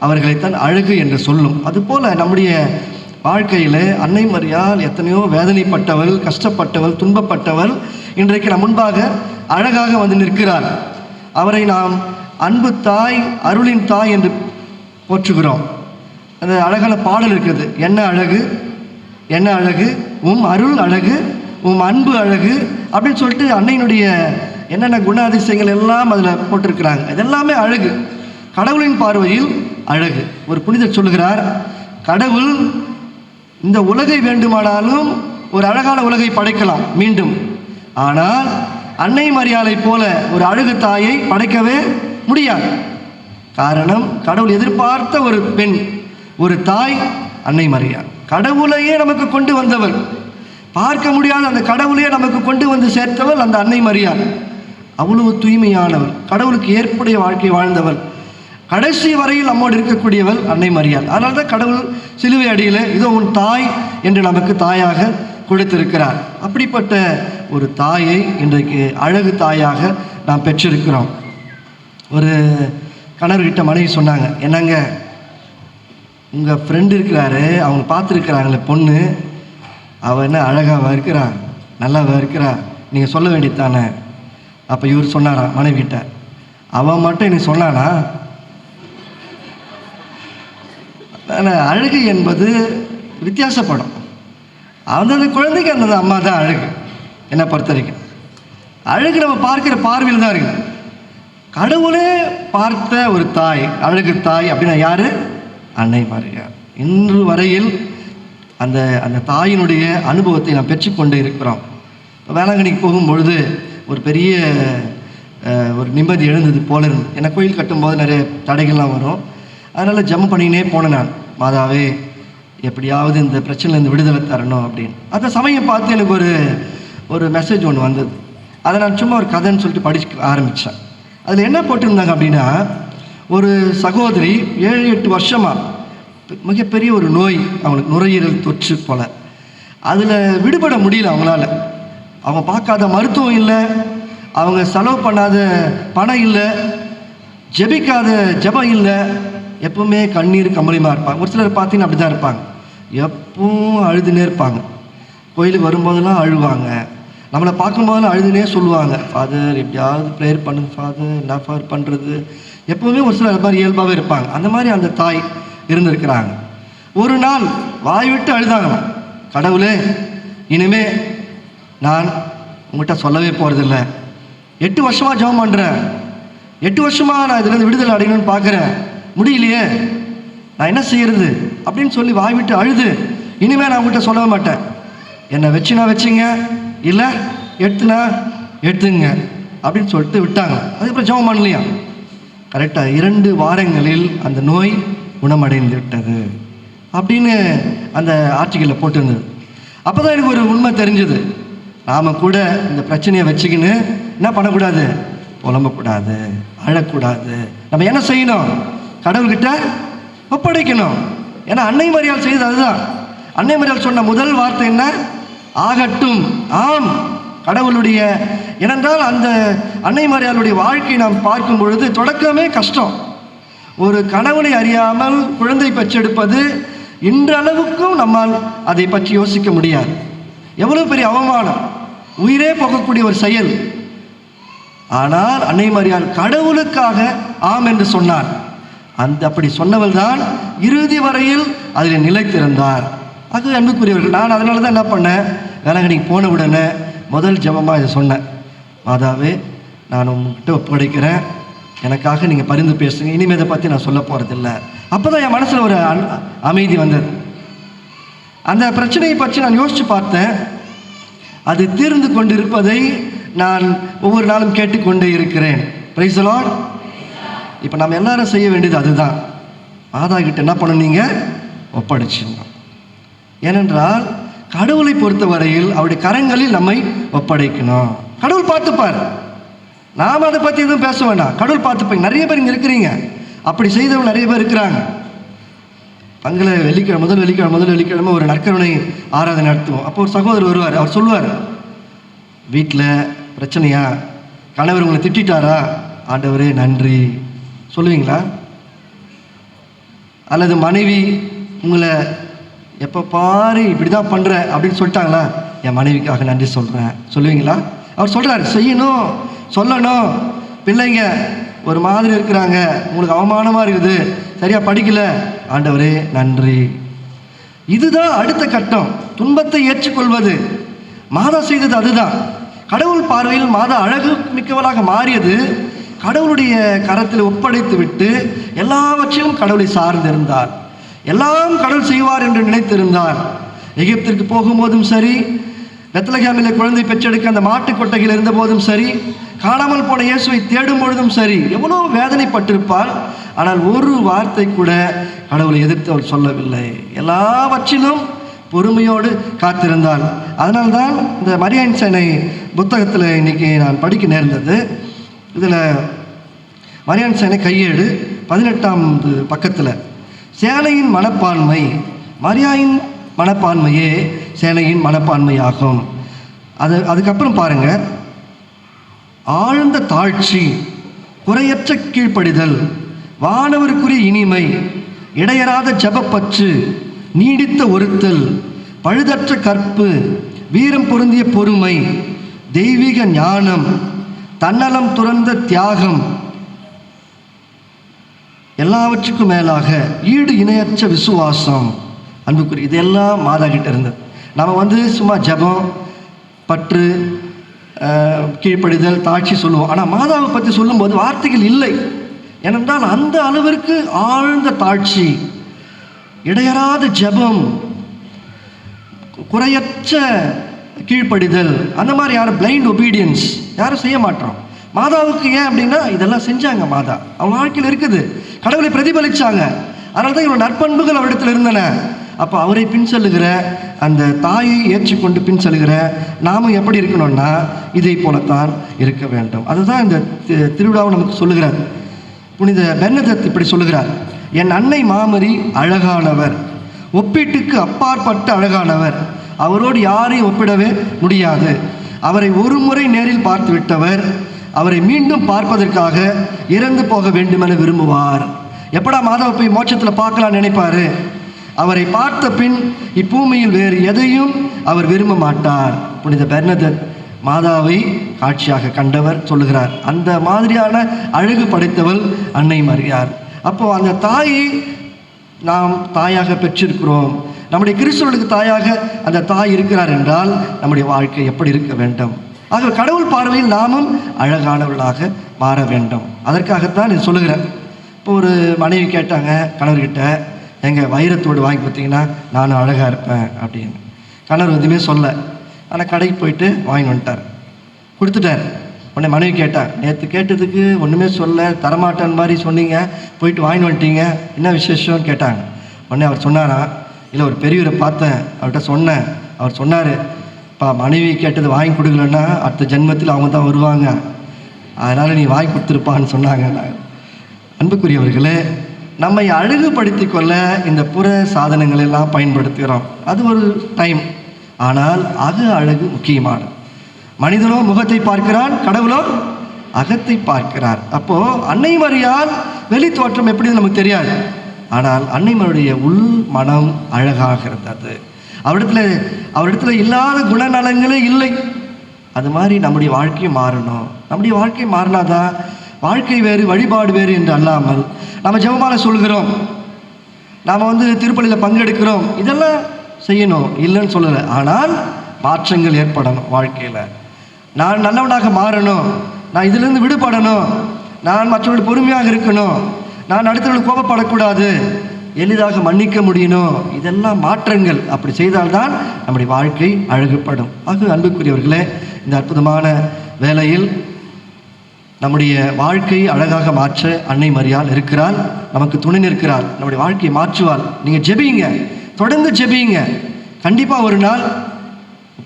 அவர்களைத்தான் அழகு என்று சொல்லும். அதுபோல் நம்முடைய வாழ்க்கையில் அன்னை மரியாள் எத்தனையோ வேதனைப்பட்டவள், கஷ்டப்பட்டவள், துன்பப்பட்டவள் இன்றைக்கு நம் முன்பாக அழகாக வந்து நிற்கிறார். அவரை நாம் அன்பு தாய், அருளின் தாய் என்று போற்றுகிறோம். அந்த அழகான பாடல் இருக்குது, என்ன அழகு என்ன அழகு, உம் அருள் அழகு, உம் அன்பு அழகு அப்படின்னு சொல்லிட்டு அன்னையினுடைய என்னென்ன குணாதிசயங்கள் எல்லாம் அதில் போட்டிருக்கிறாங்க. இதெல்லாமே அழகு, கடவுளின் பார்வையில் அழகு. ஒரு புனிதர் சொல்லுகிறார், கடவுள் இந்த உலகை வேண்டுமானாலும் ஒரு அழகான உலகை படைக்கலாம் மீண்டும், ஆனால் அன்னை மரியாளை போல ஒரு அழகு தாயை படைக்கவே முடியாது. காரணம், கடவுள் எதிர்பார்த்த ஒரு பெண், ஒரு தாய் அன்னை மரியாள். கடவுளையே நமக்கு கொண்டு வந்தவள், பார்க்க முடியாத அந்த கடவுளையே நமக்கு கொண்டு வந்து சேர்த்தவள் அந்த அன்னை மரியாள். அவ்வளவு தூய்மையானவள், கடவுளுக்கு ஏற்புடைய வாழ்க்கை வாழ்ந்தவள், கடைசி வரையில் நம்மோடு இருக்கக்கூடியவள் அன்னை மரியாள். அதனால தான் கடவுள் சிலுவை அடியில் இதோ உன் தாய் என்று நமக்கு தாயாக கொடுத்திருக்கிறார். அப்படிப்பட்ட ஒரு தாயை இன்றைக்கு அழகு தாயாக நாம் பெற்றிருக்கிறோம். ஒரு கணவர்கிட்ட மனைவி சொன்னாங்க, என்னங்க உங்கள் ஃப்ரெண்டு இருக்கிறாரு, அவங்க பார்த்துருக்குறாங்களே பொண்ணு, அவள் என்ன அழகாக இருக்கிறா, நல்லாவா இருக்கிறா, நீங்கள் சொல்ல வேண்டியது தானே. அப்போ இவர் சொன்னாராம் மனைவிட்ட, அவன் மட்டும் எனக்கு சொன்னானா? அழகு என்பது வித்தியாசப்படும். அந்தந்த குழந்தைக்கு அந்தந்த அம்மா தான் அழகு. என்னை பொறுத்த வரைக்கும் அழகு நம்ம பார்க்குற பார்வையில் தான் இருக்குது. கடவுளே பார்த்த ஒரு தாய், அழகு தாய் அப்படின்னா யார்? அன்னை மரியாள். இன்று வரையில் அந்த அந்த தாயினுடைய அனுபவத்தை நாம் பெற்றுக்கொண்டு இருக்கிறோம். வேளாங்கண்ணிக்கு போகும்பொழுது ஒரு பெரிய ஒரு நிம்மதி எழுந்தது போல இருந்து. ஏன்னா கோயில் கட்டும்போது நிறைய தடைகள்லாம் வரும், அதனால் ஜெபம் பண்ணினே போனேன் நான், மாதாவே எப்படியாவது இந்த பிரச்சனையிலேருந்து விடுதலை தரணும் அப்படின்னு. அந்த சமயம் பார்த்து எனக்கு ஒரு மெசேஜ் ஒன்று வந்தது. அதை நான் சும்மா ஒரு கதைன்னு சொல்லிட்டு படிக்க ஆரம்பித்தேன். அதில் என்ன போட்டிருந்தாங்க அப்படின்னா, ஒரு சகோதரி 7-8 வருஷமாக மிகப்பெரிய ஒரு நோய், அவங்களுக்கு நுரையீரல் தொற்று போல். அதில் விடுபட முடியல அவங்களால. அவங்க பார்க்காத மருத்துவம் இல்லை, அவங்க செலவு பண்ணாத பணம் இல்லை, ஜெபிக்காத ஜெபம் இல்லை, எப்பவுமே கண்ணீர் கம்பளியமாக இருப்பாங்க. ஒரு சிலர் பார்த்தீங்கன்னா அப்படி தான் இருப்பாங்க, எப்பவும் அழுதுனே இருப்பாங்க. கோயிலுக்கு வரும்போதெல்லாம் அழுவாங்க, நம்மளை பார்க்கும்போதெல்லாம் அழுதுனே சொல்லுவாங்க, ஃபாதர் எப்படியாவது ப்ரேயர் பண்ணுங்க ஃபாதர், என்ன ஃபாதர் பண்ணுறது. எப்போவுமே ஒரு சிலர் அது மாதிரி இயல்பாகவே இருப்பாங்க. அந்த மாதிரி அந்த தாய் இருந்திருக்கிறாங்க. ஒரு நாள் வாய் விட்டு அழுதாங்களாம், கடவுளே இனிமே நான் உங்கள்கிட்ட சொல்லவே போகிறதில்ல, 8 வருஷமாக ஜெபம் பண்ணுறேன், 8 வருஷமாக நான் இதுலேருந்து விடுதலை அடையணும்னு பார்க்குறேன், முடியலையே, நான் என்ன செய்கிறது அப்படின்னு சொல்லி வாய் விட்டு அழுது, இனிமேல் நான் உங்கள்கிட்ட சொல்லவே மாட்டேன், என்னை வச்சுனா வச்சுங்க, இல்லை எடுத்துனா எடுத்துங்க அப்படின்னு சொல்லிட்டு விட்டாங்க. அதுக்கப்புறம் ஜெபம் பண்ணலையா. கரெக்டாக 2 வாரங்களில் அந்த நோய் குணமடைந்து விட்டது. அப்படின்னு அந்த ஆர்டிக்கலில் போட்டிருந்தது. அப்போ தான் எனக்கு ஒரு உண்மை தெரிஞ்சது. நாம் கூட இந்த பிரச்சனையை வச்சுக்கின்னு என்ன பண்ணக்கூடாது, புலம்பக்கூடாது, அழக்கூடாது. நம்ம என்ன செய்யணும், கடவுள்கிட்ட ஒப்படைக்கணும். ஏன்னா அன்னை மரியாள் செய்தது அதுதான். அன்னை மரியாள் சொன்ன முதல் வார்த்தை என்ன, ஆகட்டும். ஆம், கடவுளுடைய, ஏனென்றால் அந்த அன்னை மரியாளுடைய வாழ்க்கையை நாம் பார்க்கும் பொழுது தொடக்கமே கஷ்டம். ஒரு கணவனை அறியாமல் குழந்தை பெற்றெடுப்பது இன்றளவுக்கும் நம்மால் அதை பற்றி யோசிக்க முடியாது. எவ்வளோ பெரிய அவமானம், உயிரே போகக்கூடிய ஒரு செயல். ஆனால் அன்னை மரியாள் கடவுளுக்காக ஆம் என்று சொன்னார். அப்படி சொன்னவள் தான் இறுதி வரையில் அதில் நிலைத்திருந்தார். அது அன்புக்குரியவர்கள், நான் அதனால தான் என்ன பண்ணேன், வேளாங்கண்ணிக்கு போன உடனே முதல் ஜெபமாக இதை சொன்னேன். மாதாவே, நான் உங்ககிட்ட ஒப்படைக்கிறேன், எனக்காக நீங்கள் பரிந்து பேசுங்க, இனிமேல் இதை பற்றி நான் சொல்ல போகிறதில்ல. அப்போ தான் என் மனசில் ஒரு அமைதி வந்தது. அந்த பிரச்சனையை பற்றி நான் யோசித்து பார்த்தேன். அது தீர்ந்து கொண்டு இருப்பதை நான் ஒவ்வொரு நாளும் கேட்டுக்கொண்டே இருக்கிறேன். Praise the Lord. இப்போ நம்ம எல்லாரும் செய்ய வேண்டியது அதுதான். மாதா கிட்ட என்ன பண்ணணும், நீங்கள் ஒப்படைச்சிடணும். ஏனென்றால் கடவுளை பொறுத்தவரையில் அவருடைய கரங்களில் நம்மை ஒப்படைக்கணும். கடவுள் பார்த்துப்பார், நாம் அதை பற்றி எதுவும் பேச வேண்டாம், கடவுள் பார்த்துப்பாங்க. நிறைய பேர் இங்கே இருக்கிறீங்க, அப்படி செய்தவங்க நிறைய பேர் இருக்கிறாங்க. பங்கில் முதல் வெள்ளிக்கிழமை ஒரு நற்கருணை ஆராதனை நடத்துவோம். அப்போ ஒரு சகோதரர் வருவார். அவர் சொல்லுவார், வீட்டில் பிரச்சனையா, கணவர் உங்களை திட்டாரா, ஆண்டவரே நன்றி சொல்லுவீங்களா? அல்லது மனைவி உங்களை எப்போ பாரு இப்படி தான் பண்ணுற அப்படின்னு சொல்லிட்டாங்களா, என் மனைவிக்காக நன்றி சொல்கிறேன் சொல்லுவீங்களா? அவர் சொல்கிறார், செய்யணும், சொல்லணும். பிள்ளைங்க ஒரு மாதிரி இருக்கிறாங்க, உங்களுக்கு அவமானமாக இருக்குது, சரியாக படிக்கலை, ஆண்டவரே நன்றி. இதுதான் அடுத்த கட்டம், துன்பத்தை ஏற்றுக்கொள்வது. மாதா செய்தது அதுதான். கடவுள் பார்வையில் மாதா அழகு மிக்கவளாக மாறியது கடவுளுடைய கரத்தில் ஒப்படைத்து விட்டு எல்லாவற்றையும் கடவுளை சார்ந்திருந்தார். எல்லாம் கடவுள் செய்வார் என்று நினைத்திருந்தார். எகிப்திற்கு போகும்போதும் சரி, பெத்லகேமில் குழந்தை பெற்றெடுக்க அந்த மாட்டுக் கொட்டையில் இருந்த போதும் சரி, காணாமல் போன இயேசுவை தேடும் பொழுதும் சரி, எவ்வளோ வேதனைப்பட்டிருப்பார். ஆனால் ஒரு வார்த்தை கூட கடவுளை எதிர்த்து அவள் சொல்லவில்லை. எல்லாவற்றிலும் பொறுமையோடு காத்திருந்தாள். அதனால்தான் இந்த மரியான் சேனை புத்தகத்தில் இன்றைக்கி நான் படிக்க நேர்ந்தது. இதில் மரியான் சேனை கையேடு 18ஆம் பக்கத்தில் சேனையின் மனப்பான்மை, மரியாயின் மனப்பான்மையே சேனையின் மனப்பான்மையாகும். அதுக்கப்புறம் பாருங்கள், ஆழ்ந்த தாழ்ச்சி, குறையற்ற கீழ்ப்படிதல், வானவருக்குரிய இனிமை, இடையறாத ஜபப்பற்று, நீடித்த ஒருத்தல், பழுதற்ற கற்பு, வீரம் பொருந்திய பொறுமை, தெய்வீக ஞானம், தன்னலம் துறந்த தியாகம், எல்லாவற்றுக்கும் மேலாக ஈடு இணையற்ற விசுவாசம். அன்புக்குரிய இதெல்லாம் மாதா கிட்ட இருந்தது. நம்ம சும்மா ஜபம், பற்று, கீழ்ப்படிதல், தாட்சி சொல்லுவோம். ஆனால் மாதாவை பற்றி சொல்லும்போது வார்த்தைகள் இல்லை. ஏனென்றால் அந்த அளவிற்கு ஆழ்ந்த தாட்சி, இடையறாத ஜபம், குறையற்ற கீழ்ப்படிதல், அந்த மாதிரி யாரும் பிளைண்ட் ஒபீடியன்ஸ் யாரும் செய்ய மாட்டோம். மாதாவுக்கு ஏன் அப்படின்னா இதெல்லாம் செஞ்சாங்க. மாதா அவங்க வாழ்க்கையில் இருக்குது, கடவுளை பிரதிபலித்தாங்க. அதனால தான் இவ்வளோ நற்பண்புகள் அவரிடத்தில் இருந்தன. அப்போ அவரை பின் செல்லுகிற அந்த தாயை ஏற்றுக்கொண்டு பின் செல்லுகிற நாமும் எப்படி இருக்கணும்னா இதை போலத்தான் இருக்க வேண்டும். அதுதான் இந்த திருவிழாவை நமக்கு சொல்லுகிறார். புனித பெர்னதத் இப்படி சொல்லுகிறார், என் அன்னை மாமரி அழகானவர், ஒப்பீட்டுக்கு அப்பாற்பட்ட அழகானவர், அவரோடு யாரையும் ஒப்பிடவே முடியாது. அவரை ஒரு முறை நேரில் பார்த்து விட்டவர் அவரை மீண்டும் பார்ப்பதற்காக இறந்து போக வேண்டுமென விரும்புவார். எப்படா மாதாவை போய் மோட்சத்தில் பார்க்கலான்னு நினைப்பார். அவரை பார்த்த பின் இப்பூமியில் வேறு எதையும் அவர் விரும்ப மாட்டார். புனித பெர்னதத் மாதாவை காட்சியாக கண்டவர் சொல்லுகிறார். அந்த மாதிரியான அழகு படைத்தவள் அன்னை மரியாள். அப்போது அந்த தாயை நாம் தாயாக பெற்றிருக்கிறோம். நம்முடைய கிறிஸ்தவர்களுக்கு தாயாக அந்த தாய் இருக்கிறார் என்றால் நம்முடைய வாழ்க்கை எப்படி இருக்க வேண்டும்? ஆக கடவுள் பார்வையில் நாமும் அழகானவர்களாக மாற வேண்டும். அதற்காகத்தான் இது சொல்லுகிறேன். இப்போ ஒரு மனைவி கேட்டாங்க கணவர்கிட்ட, எங்கள் வைரத்தோடு வாங்கி கொடுத்தீங்கன்னா நானும் அழகாக இருப்பேன் அப்படின்னு. கணவர் எதுவுமே சொல்ல, ஆனால் கடைக்கு போயிட்டு வாங்கி வந்துட்டார், கொடுத்துட்டார். உடனே மனைவி கேட்டான், நேற்று கேட்டதுக்கு ஒன்றுமே சொல்ல, தரமாட்டான் மாதிரி சொன்னீங்க, போயிட்டு வாங்கி வந்துட்டீங்க, என்ன விசேஷம்னு கேட்டாங்க. உடனே அவர் சொன்னாராம், இல்லை ஒரு பெரியவரை பார்த்தேன், அவர்கிட்ட சொன்னேன், அவர் சொன்னார், இப்போ மனைவி கேட்டது வாங்கி கொடுக்கலன்னா அடுத்த ஜென்மத்தில் அவங்க தான் வருவாங்க, அதனால் நீ வாங்கி கொடுத்துருப்பான்னு சொன்னாங்க. அன்புக்குரியவர்களே, நம்மை அழகுபடுத்தி கொள்ள இந்த புற சாதனங்கள் எல்லாம் பயன்படுத்துகிறோம். அது ஒரு டைம். ஆனால் அழகு முக்கியமானது. மனிதனோ முகத்தை பார்க்கிறான், கடவுளோ அகத்தை பார்க்கிறார். அப்போது அன்னை மரியாள் வெளி தோற்றம் எப்படி நமக்கு தெரியாது, ஆனால் அன்னை மரியுடைய உள் மனம் அழகாக இருந்தது. அவரிடத்துல இல்லாத குணநலங்களே இல்லை. அது மாதிரி நம்முடைய வாழ்க்கையும் மாறணும். நம்முடைய வாழ்க்கை மாறினாதான் வாழ்க்கை வேறு வழிபாடு வேறு என்று அல்லாமல் நம்ம ஜெபமாலை சொல்கிறோம், நாம் திருப்பலியில் பங்கெடுக்கிறோம், இதெல்லாம் செய்யணும், இல்லைன்னு சொல்லலை. ஆனால் மாற்றங்கள் ஏற்படணும் வாழ்க்கையில். நான் நல்லவனாக மாறணும், நான் இதிலிருந்து விடுபடணும், நான் மற்றவர்கள் பொறுமையாக இருக்கணும், நான் அடுத்தவர்கள் கோபப்படக்கூடாது, எளிதாக மன்னிக்க முடியணும். இதெல்லாம் மாற்றங்கள். அப்படி செய்தால்தான் நம்முடைய வாழ்க்கை அழகுப்படும். ஆக அன்புக்குரியவர்களே, இந்த அற்புதமான வேளையில் நம்முடைய வாழ்க்கையை அழகாக மாற்ற அன்னை மரியாள் இருக்கிறாள், நமக்கு துணை நிற்கிறாள், நம்முடைய வாழ்க்கையை மாற்றுவாள். நீங்கள் ஜெபியுங்க, தொடர்ந்து ஜெபியுங்க. கண்டிப்பாக ஒரு நாள்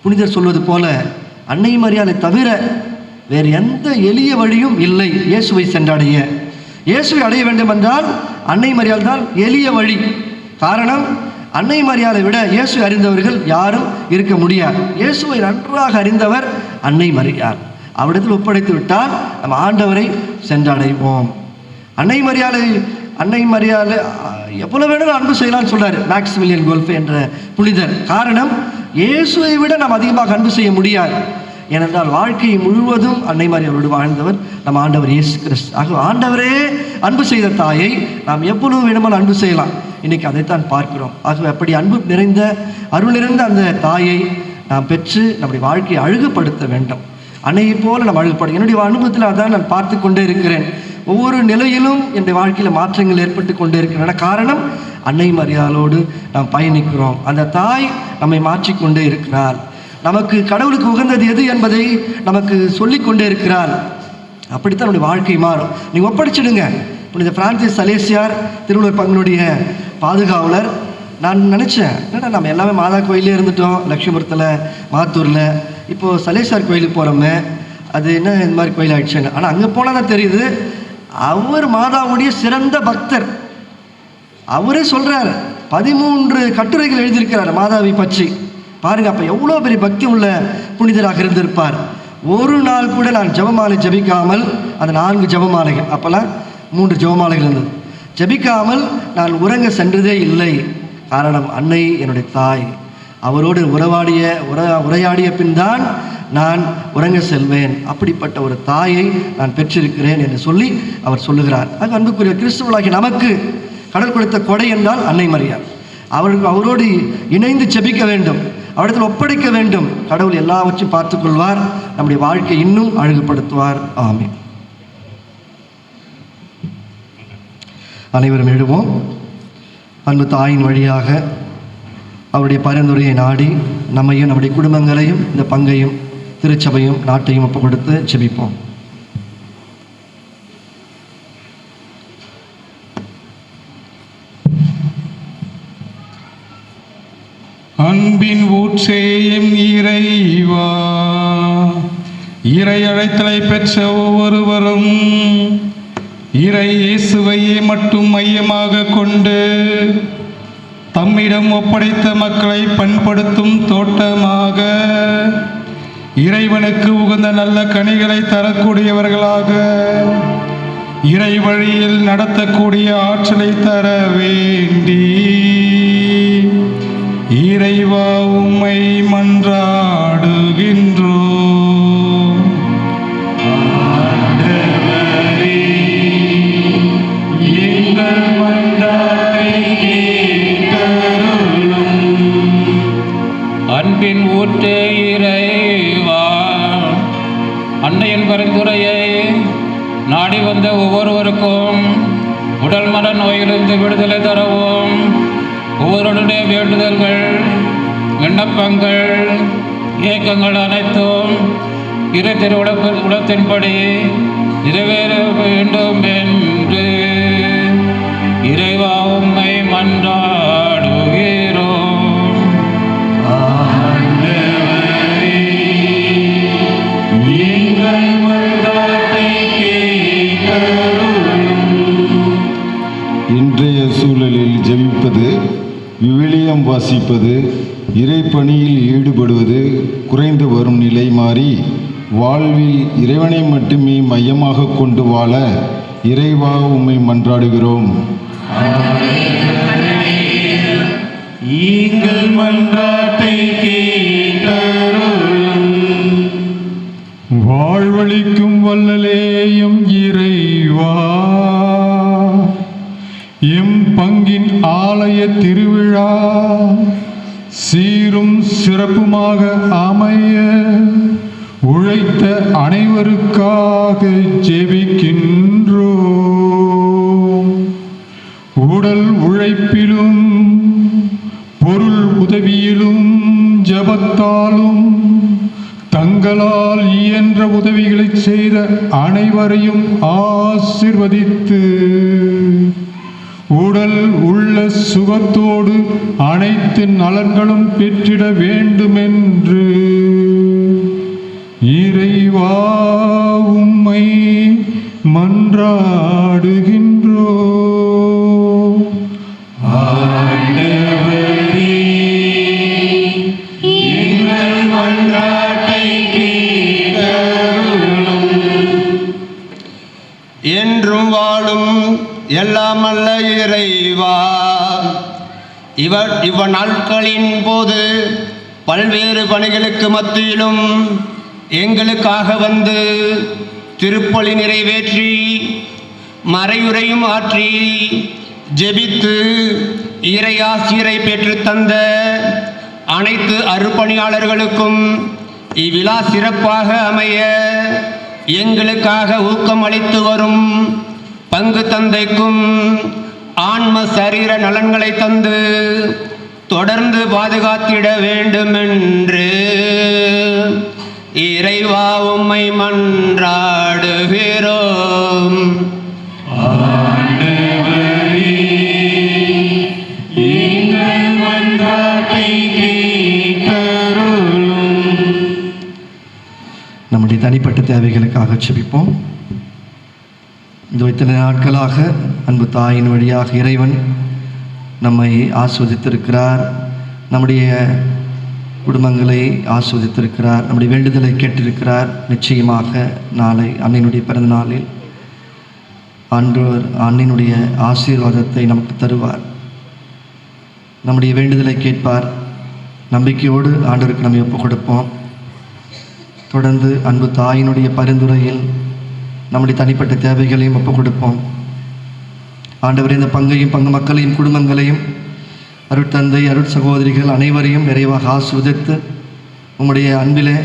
புனிதர் சொல்வது போல அன்னை மரியாளை தவிர வேறு எந்த எளிய வழியும் இல்லை இயேசுவை சென்றடைய. இயேசுவை அடைய வேண்டும் என்றால் அன்னை மரியாள் தான் எளிய வழி. காரணம், அன்னை மரியாளை விட இயேசு அறிந்தவர்கள் யாரும் இருக்க முடியாது. இயேசுவை நன்றாக அறிந்தவர் அன்னை மரியாள். அவரிடத்தில் ஒப்படைத்து விட்டால் நம்ம ஆண்டவரை சென்றடைவோம். அன்னை மரியாளை எவ்வளவு வேணும் அன்பு செய்யலாம்னு சொல்றாரு மேக்சிமிலியன் கோல்ஃபே என்ற புனிதர். காரணம், இயேசுவை விட நாம் அதிகமாக அன்பு செய்ய முடியாது. ஏனென்றால் வாழ்க்கையை முழுவதும் அன்னை மரியாளோடு வாழ்ந்தவர் நம்ம ஆண்டவர் இயேசு கிறிஸ்து. ஆக ஆண்டவரே அன்பு செய்த தாயை நாம் எவ்வளவு வேணுமானால் அன்பு செய்யலாம். இன்னைக்கு அதைத்தான் பார்க்கிறோம். ஆகவே அப்படி அன்பு நிறைந்த அருள் நிறைந்த அந்த தாயை நாம் பெற்று நம்முடைய வாழ்க்கையை அழகுபடுத்த வேண்டும். அன்னையை போல நம்ம அழகுப்படும். என்னுடைய அனுபவத்தில் அதான் நான் பார்த்து கொண்டே இருக்கிறேன். ஒவ்வொரு நிலையிலும் என்னுடைய வாழ்க்கையில் மாற்றங்கள் ஏற்பட்டு கொண்டே இருக்கிறேன். காரணம், அன்னை மரியாளோடு நாம் பயணிக்கிறோம். அந்த தாய் நம்மை மாற்றிக்கொண்டே இருக்கிறாள். நமக்கு கடவுளுக்கு உகந்தது எது என்பதை நமக்கு சொல்லிக் கொண்டே இருக்கிறாள். அப்படித்தான் நம்முடைய வாழ்க்கை மாறும். நீங்கள் ஒப்படைச்சிடுங்க. புனித பிரான்சிஸ் சலேசியார் திருவள்ளுவர் பங்கினுடைய பாதுகாவலர். நான் நினச்சேன், என்னடா நம்ம எல்லாமே மாதா கோயிலே இருந்துட்டோம், லட்சுமிபுரத்தில், மாத்தூரில், இப்போது சலேசியார் கோயிலுக்கு போகிறோமே, அது என்ன இந்த மாதிரி கோயில் ஆயிடுச்சுன்னு. ஆனால் அங்கே போனால் தான் தெரியுது, அவர் மாதாவுடைய சிறந்த பக்தர். அவரே சொல்கிறார், 13 கட்டுரைகள் எழுதியிருக்கிறார் மாதாவை பற்றி. பாருங்கள், அப்போ எவ்வளோ பெரிய பக்தி உள்ள புனிதராக இருந்திருப்பார். ஒரு நாள் கூட நான் ஜெபமாலை ஜபிக்காமல், அந்த 4 ஜெபமாலைகள், அப்போல்லாம் 3 ஜெபமாலைகள் இருந்தது, ஜபிக்காமல் நான் உறங்க சென்றதே இல்லை. காரணம், அன்னை என்னுடைய தாய். அவரோடு உரையாடிய பின் தான் நான் உறங்க செல்வேன். அப்படிப்பட்ட ஒரு தாயை நான் பெற்றிருக்கிறேன் என்று சொல்லி அவர் சொல்லுகிறார். அது அன்புக்குரிய கிறிஸ்துவர்களாகிய நமக்கு கடவுள் கொடுத்த கொடை என்றால் அன்னை மரியாள். அவரோடு இணைந்து ஜெபிக்க வேண்டும், அவரிடத்தில் ஒப்படைக்க வேண்டும். கடவுள் எல்லாவற்றையும் பார்த்துக்கொள்வார், நம்முடைய வாழ்க்கை இன்னும் அழகுபடுத்துவார். ஆமென். அனைவரும் எழுவோம். அன்பு தாயின் வழியாக அவருடைய பரிந்துரையை நாடி நம்மையும் நம்முடைய குடும்பங்களையும் இந்த பங்கையும் திருச்சபையும் நாட்டையும் ஒப்பு கொடுத்து ஜெபிப்போம். அன்பின் ஊற்றேயும் இறைவா, இறை அழைத்தலை பெற்ற ஒவ்வொருவரும் இறை இயேசுவையே மட்டும் மையமாக கொண்டு தம்மிடம் ஒப்படைத்த மக்களை பண்படுத்தும் தோட்டமாக இறைவனுக்கு உகந்த நல்ல கனிகளை தரக்கூடியவர்களாக இறை வழியில் நடத்தக்கூடிய ஆற்றலை தர வேண்டி இறைவா உம்மை மன்றாடுகின்றோம். அன்பின் ஊற்றே இறைவா, அன்னையின் பரிந்துரையை நாடி வந்த ஒவ்வொருவருக்கும் உடல் மன நோயிலிருந்து விடுதலை தரவும், ஒவ்வொருடைய வேண்டுதல்கள், விண்ணப்பங்கள், இயக்கங்கள் அனைத்தும் இறை திருவுளத்தின்படி நிறைவேற வேண்டும் என்று இறைவா உம்மை மன்றாடுகிறோம். வாசிப்பது, இறைப்பணியில் ஈடுபடுவது குறைந்து வரும் நிலை மாறி வாழ்வில் இறைவனை மட்டுமே மையமாக கொண்டு வாழ இறைவா உம்மை மன்றாடுகிறோம். எங்கள் மன்றாட்டை கேட்டருளும். வாழ்வளிக்கும் வல்லலேயும் இறைவா, எம் பங்கின் ஆலய திருவிழா சீரும் சிறப்புமாக அமைய உழைத்த அனைவருக்காக ஜெபிக்கின்றோம். உடல் உழைப்பிலும் பொருள் உதவியிலும் ஜபத்தாலும் தங்களால் இயன்ற உதவிகளை செய்த அனைவரையும் ஆசிர்வதித்து உடல் உள்ள சுகத்தோடு அனைத்து நலன்களும் பெற்றிட வேண்டுமென்று இறைவா உம்மை மன்றாடுகின்றோம். என்றும் வாழும் எல்லாம் அல்ல இறைவா, இவ நாட்களின் போது பல்வேறு பணிகளுக்கு மத்தியிலும் எங்களுக்காக வந்து திருப்பலி நிறைவேற்றி மறையுரையும் ஆற்றி ஜெபித்து இறையாசிரை பெற்று தந்த அனைத்து அருப்பணியாளர்களுக்கும் இவ்விழா சிறப்பாக அமைய எங்களுக்காக ஊக்கம் அளித்து வரும் பங்கு தந்தைக்கும் ஆன்ம சரீர நலன்களை தந்து தொடர்ந்து பாதுகாத்திட வேண்டுமென்று இறைவா உம்மை மன்றாடுகிறோம். நம்முடைய தனிப்பட்ட தேவைகளுக்காக செபிப்போம். இந்த இத்தனை நாட்களாக அன்பு தாயின் வழியாக இறைவன் நம்மை ஆஸ்வதித்திருக்கிறார், நம்முடைய குடும்பங்களை ஆஸ்வதித்திருக்கிறார், நம்முடைய வேண்டுதலை கேட்டிருக்கிறார். நிச்சயமாக நாளை அன்னையினுடைய பிறந்த நாளில் ஆண்டவர் அன்னையினுடைய ஆசீர்வாதத்தை நமக்கு தருவார். நம்முடைய வேண்டுதலை கேட்பார். நம்பிக்கையோடு ஆண்டவருக்கு நம்ம ஒப்புக் கொடுப்போம். தொடர்ந்து அன்பு தாயினுடைய பரிந்துரையில் நம்முடைய தனிப்பட்ட தேவைகளையும் ஒப்புக் கொடுப்போம். ஆண்டவர் இந்த பங்கையும் பங்கு மக்களையும் குடும்பங்களையும் அருட்தந்தை அருட் சகோதரிகள் அனைவரையும் நிறைவாக ஆஸ்வதித்து உம்முடைய அன்பிலே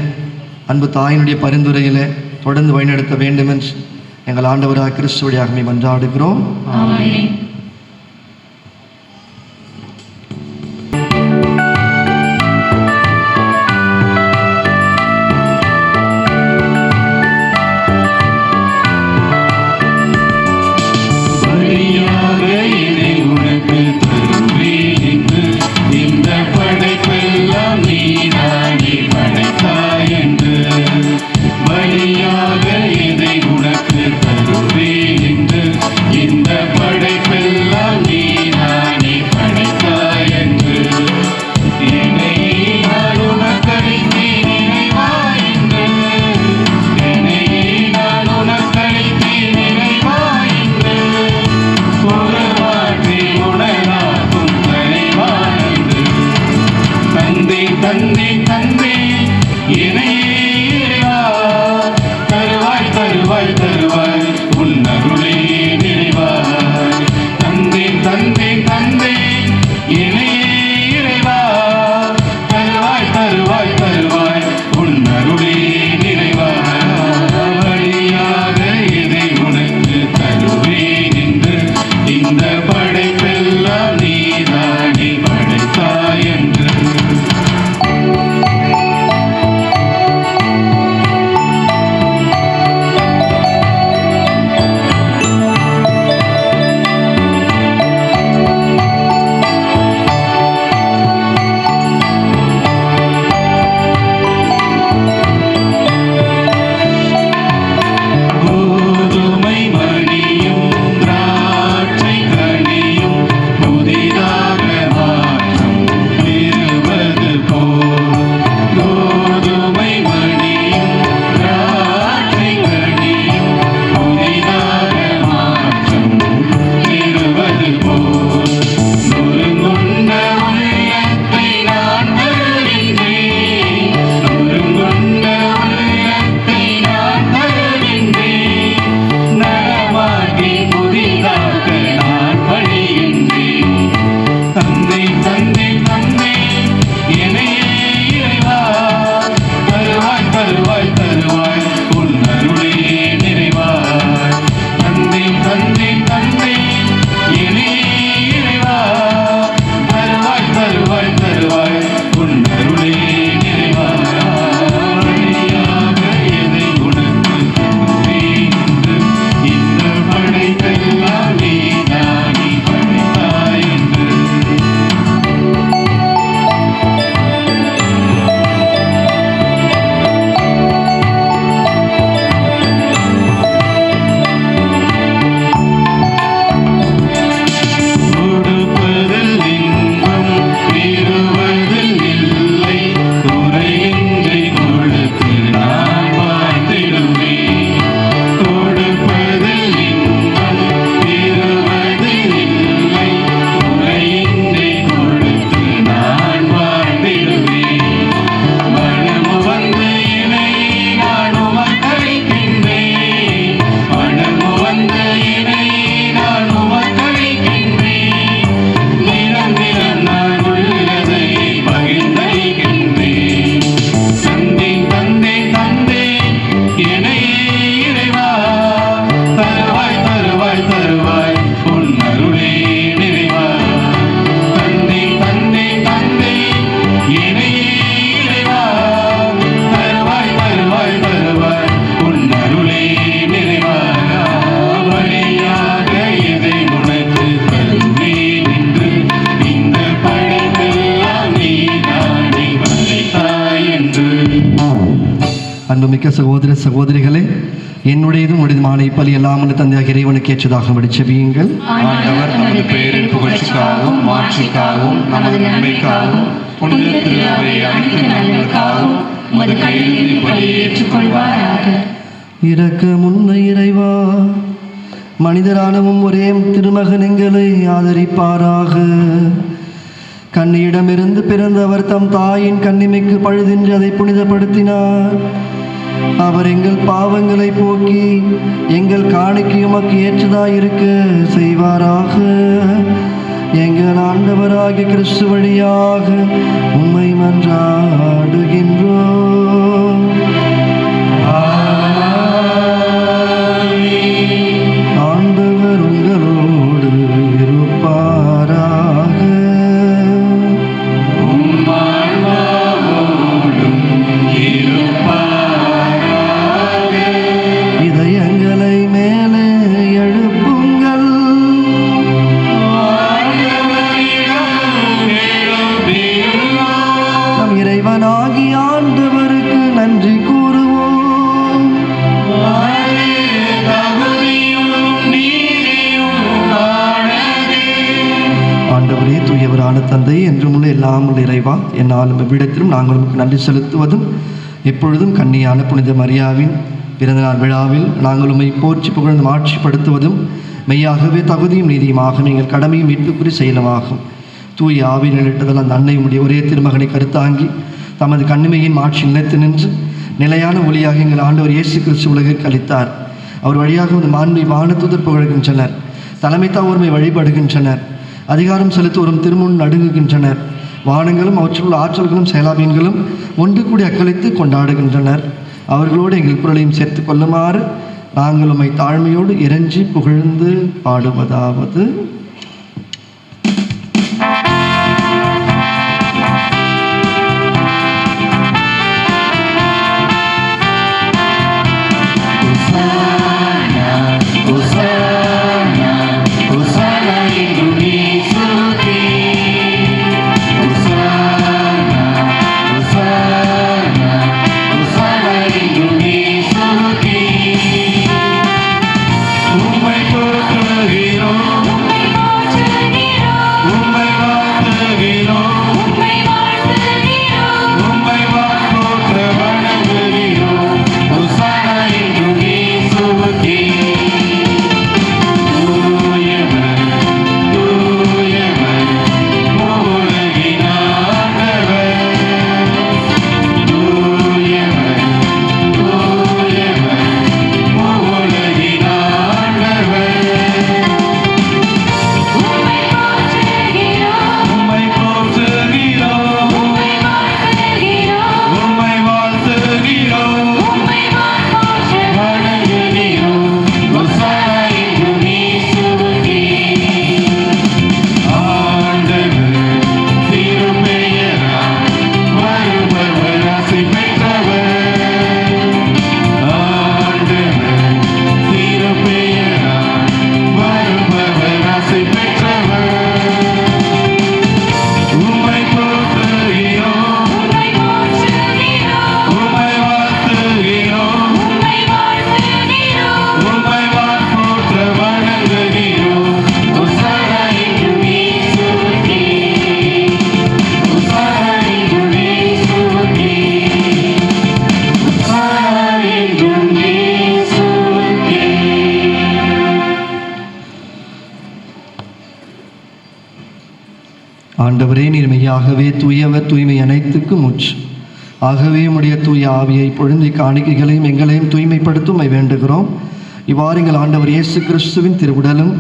அன்பு தாயினுடைய பரிந்துரையிலே தொடர்ந்து வழிநடத்த வேண்டும் என்று எங்கள் ஆண்டவராக கிறிஸ்துவடியாக மன்றாடுகிறோம். ஆமென். அன்புமிக்க சகோதர சகோதரிகளே, என்னுடையதும் உடையதுமான இப்பலி எல்லாமல் தந்தையாக இறைவனுக்கு ஏற்றதாக செபியுங்கள். ஆண்டவர் நமது பெயரின் புகழ்ச்சிக்காகவும் மாட்சிக்காகவும் நமது நன்மைக்காகவும் புனித திருவை அனைத்து நன்மைக்காகவும் உமது கையிலிருந்து இப்பலியை ஏற்றுக்கொள்வாராக. இரக்கமுள்ள இறைவா, மனிதரானவும் ஒரே திருமகன் எங்களை ஆதரிப்பாராக. கன்னியிடமிருந்து பிறந்த அவர் தம் தாயின் கன்னிமைக்கு பழுதின்றி அதை புனிதப்படுத்தினார். அவர் எங்கள் பாவங்களை போக்கி எங்கள் காணிக்கை உமக்கு ஏற்றதாயிருக்க செய்வாராக. எங்கள் ஆண்டவராகிய கிறிஸ்து வழியாக உம்மை மன்றாடுகின்றோம். ஆண்டவர் உங்களோடு இருப்பாராக. இதயங்களை மேலே எழுப்புங்கள். நம் இறைவனாகிய ஆண்டவருக்கு நன்றி கூறுவோம். ஆண்டவரே, தூயவரான தந்தை, என்றும் உள்ள எல்லாம் உள்ள இறைவா, என்னாலும் எவ்விடத்திலும் நாங்கள் உங்களுக்கு நன்றி செலுத்துவதும் எப்பொழுதும் கன்னியான புனித மரியாவின் பிறந்தநாள் விழாவில் நாங்கள் உம்மை போற்றி புகழ்ந்து ஆட்சிப்படுத்துவதும் மெய்யாகவே தகுதியும் நீதியுமாக எங்கள் கடமையும் மீட்புக்குரிய செயலுமாகும். தூய ஆவி நிலையிட்டதால் அந்த அன்னையுடைய ஒரே திருமகனை கருத்தாங்கி தமது கண்ணிமையின் ஆட்சி நிலைத்து நின்று நிலையான ஒளியாக எங்கள் ஆண்டவர் இயேசு கிறிஸ்து உலகிற்கு அளித்தார். அவர் வழியாக ஒரு மாண்பை வானதூதர் புகழ்கின்றனர். தலைமை தாவோர்மை வழிபடுகின்றனர். அதிகாரம் செலுத்துவோரும் திருமுன் நடுங்குகின்றனர். வானங்களும் அவற்றுள்ள ஆற்றல்களும் செயலாபீன்களும் ஒன்று கூடி அக்களித்து கொண்டாடுகின்றனர். அவர்களோடு எங்கள் குரலையும் சேர்த்து கொள்ளுமாறு நாங்கள் உம்மை தாழ்மையோடு இறைஞ்சி புகழ்ந்து பாடுவதாவது: ஆண்டவரே, நீர் மெய்யாகவே தூயவர், தூய்மை அனைத்துக்கும் மூச்சு. ஆகவே உம்முடைய தூய ஆவியை பொழுந்தி காணிக்கைகளையும் எங்களையும் தூய்மைப்படுத்தும் வேண்டுகிறோம். இவ்வாறு எங்கள் ஆண்டவர் இயேசு கிறிஸ்துவின் திருவுடலும்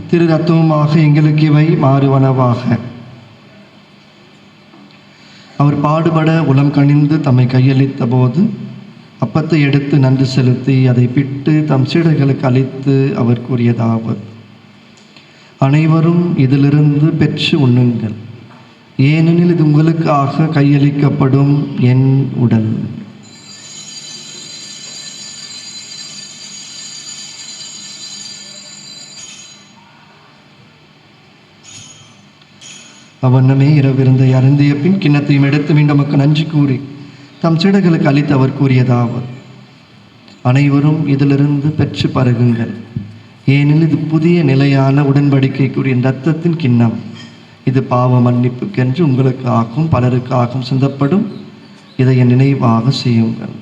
திரு ரத்தமுமாக எங்களுக்கு இவை மாறுவனவாக. அவர் பாடுபட உளம் கனிந்து தம்மை கையளித்த போது அப்பத்தை எடுத்து நன்றி செலுத்தி அதை பிட்டு தம் சீடர்களுக்கு அளித்து அவர் கூறியதாவது: அனைவரும் இதிலிருந்து பெற்று உண்ணுங்கள், ஏனெனில் இது உங்களுக்காக கையளிக்கப்படும் என் உடல். அவ்வண்ணமே இரவிருந்தை அருந்திய பின் கிண்ணத்தையும் எடுத்து மீண்டும் நமக்கு நன்றி கூறி தம் சீடர்களுக்கு அளித்து அவர் கூறியதாவது: அனைவரும் இதிலிருந்து பெற்று பருகுங்கள். ஏனெனில் இது புதிய நிலையான உடன்படிக்கைக்குரிய இரத்தத்தின் கிண்ணம். இது பாவ மன்னிப்புக்கென்று உங்களுக்காகவும் பலருக்காகவும் சிந்தப்படும். இதை என் நினைவாக செய்யுங்கள்.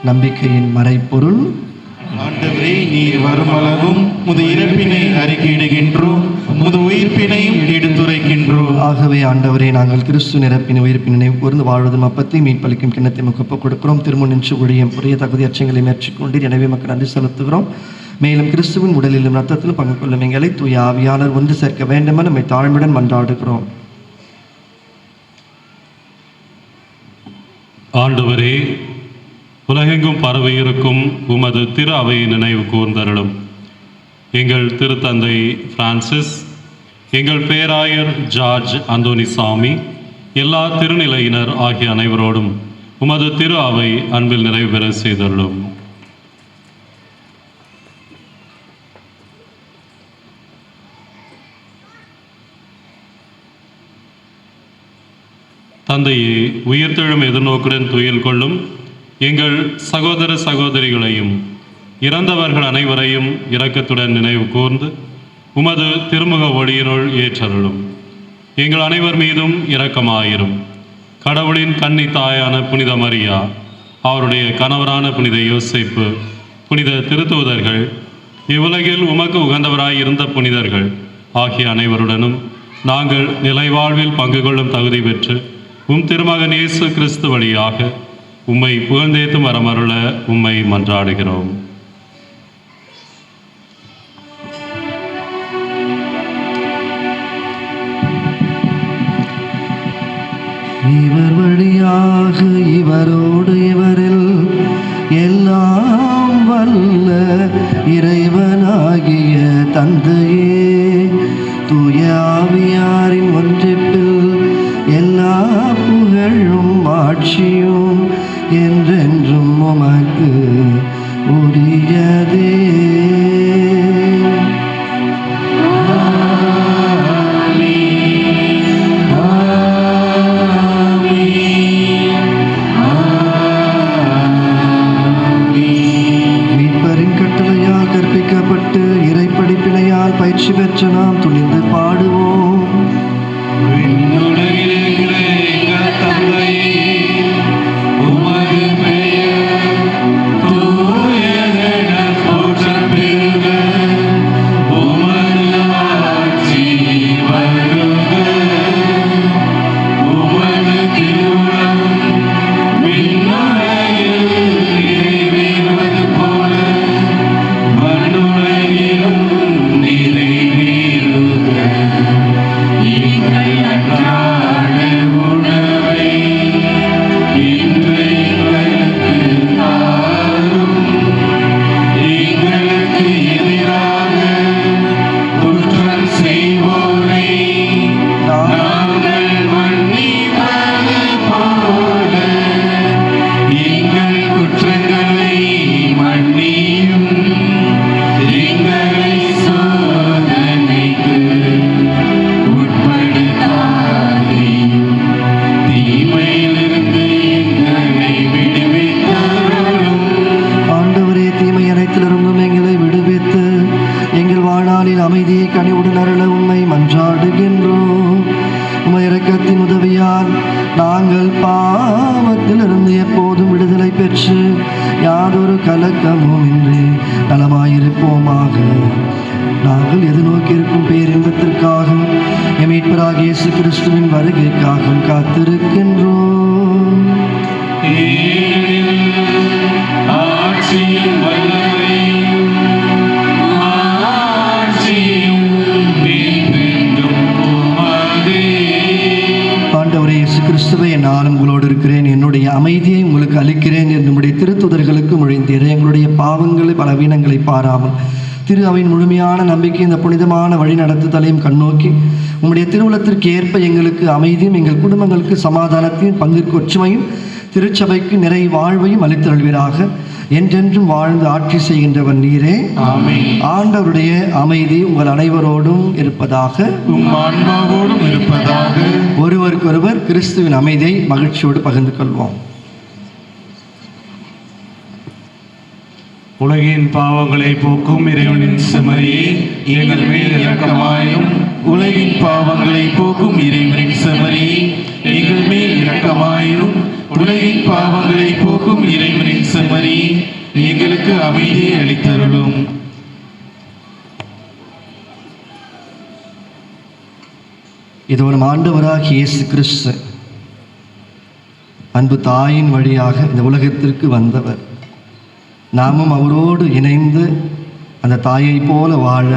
நம்பிக்கையின் மறைப்பொருள். ஆண்டவரே, நீர் வருமளவும் முது இறப்பினை அறிக்கையிடுகின்றோம், முது உயிர்ப்பினையும் எடுத்துரைக்கின்றோம். ஆகவே ஆண்டவரே, நாங்கள் கிறிஸ்து நிரப்பின உயிர்ப்பின் நினைவு கூர்ந்து வாழ்வதும் அப்பத்தை மீட்பளிக்கும் கிண்ணத்தை ஒப்புக் கொடுக்கிறோம். திருமுன் நின்று ஊழியம் புரிய தகுதி அச்சங்களை மேற்கொண்டு எனவே மக்கள் நன்றி செலுத்துகிறோம். மேலும் கிறிஸ்துவின் உடலிலும் இரத்தத்திலும் பங்கு கொள்ளும் எங்களை தூய ஆவியாளர் ஒன்று சேர்க்க வேண்டுமென நம்மை தாழ்மையுடன் மன்றாடுகிறோம். ஆண்டவரே, உலகெங்கும் பரவியிருக்கும் உமது திரு அவையை நினைவு கூர்ந்தருளும். எங்கள் திருத்தந்தை பிரான்சிஸ், எங்கள் பேராயர் ஜார்ஜ் அந்தோனிசாமி, எல்லா திருநிலையினர் ஆகிய அனைவரோடும் உமது திரு அவை அன்பில் நிறைவு பெற செய்தருளும். தந்தையே, உயிர்த்தெழும் எதிர்நோக்குடன் துயில் கொள்ளும் எங்கள் சகோதர சகோதரிகளையும் இறந்தவர்கள் அனைவரையும் இரக்கத்துடன் நினைவு கூர்ந்து உமது திருமுக ஒளியினுள் ஏற்றருளும். எங்கள் அனைவர் மீதும் இரக்கமாயிரும். கடவுளின் கன்னி தாயான புனித மரியா, அவருடைய கணவரான புனித யோசேப்பு, புனித திருத்தூதர்கள், இவ்வுலகில் உமக்கு உகந்தவராய் இருந்த புனிதர்கள் ஆகிய அனைவருடனும் நாங்கள் நிலைவாழ்வில் பங்கு கொள்ளும் தகுதி பெற்று உம் திருமகன் இயேசு கிறிஸ்து வழியாக உம்மை புகழ்ந்தேத்தும் வரமருள உம்மை மன்றாடுகிறோம். இவர் வழியாக இவரோடு இவரில் எல்லாம் வல்ல இறைவனாகிய தந்தையே, தூய ஆவியாரின் ஒன்றிப்பில் எல்லா புகழும் ஆட்சியும் என்றென்றும் உமக்கு உரியதே. மீட்பரின் கட்டளையால் கற்பிக்கப்பட்டு இறைப்படிப்பினையால் பயிற்சி பெற்ற நாம் துணிந்து பாடுவோம். அமைதியை கனிவுடன் அருள உம்மை மன்றாடுகின்றோம். உம்மை இரக்கத்தின் உதவியால் நாங்கள் பாவத்திலிருந்து எப்போதும் விடுதலை பெற்று யாதொரு கலக்கமும் இன்றி நலமாயிருப்போமாக. நாங்கள் எதிர்நோக்கியிருக்கும் பேரின்பத்திற்காகவும் எம் மீட்பராகிய இயேசு கிறிஸ்துவின் வருகைக்காகவும் காத்திருக்கின்றோம். ஆண்டவரே இயேசு கிறிஸ்துவை, நானும் உங்களோடு இருக்கிறேன், என்னுடைய அமைதியை உங்களுக்கு அளிக்கிறேன் என்று நம்முடைய திருத்துதர்களுக்கு மொழிந்தீர். எங்களுடைய பாவங்களை பலவீனங்களை பாராமல் திரு அவையின் முழுமையான நம்பிக்கை இந்த புனிதமான வழி நடத்துதலையும் கண்ணோக்கி உம்முடைய திருவுளத்திற்கு ஏற்ப எங்களுக்கு அமைதியும் எங்கள் குடும்பங்களுக்கு சமாதானத்தையும் பங்கிற்கு ஒற்றுமையும் திருச்சபைக்கு நிறை வாழ்வையும் அளித்தருள்வீராக. என்றென்றும் வாழ்ந்து ஆட்சி செய்கின்றவர் நீரே. ஆண்டவருடைய அமைதி உங்கள் அனைவரோடும் இருப்பதாக. ஆன்மாவோடும் இருப்பதாக. ஒருவருக்கொருவர் கிறிஸ்துவின் அமைதியை மகிழ்ச்சியோடு பகிர்ந்து கொள்வோம். உலகின் பாவங்களை போக்கும் இறைவனின் செம்மறியே, எங்கள் மேல் இரக்கமாயும். உலகின் பாவங்களை போக்கும் இறைவனின் செம்மறியே, எங்கள் மேல் இரக்கமாயும். உலகின் பாவங்களை போக்கும் இறைவனின் செம்மறியே, எங்களுக்கு அமைதியை அளித்தருளும். இது ஒரு ஆண்டவராகிய இயேசு கிறிஸ்து அன்பு தாயின் வழியாக இந்த உலகத்திற்கு வந்தவர். நாமும் அவரோடு இணைந்து அந்த தாயை போல வாழ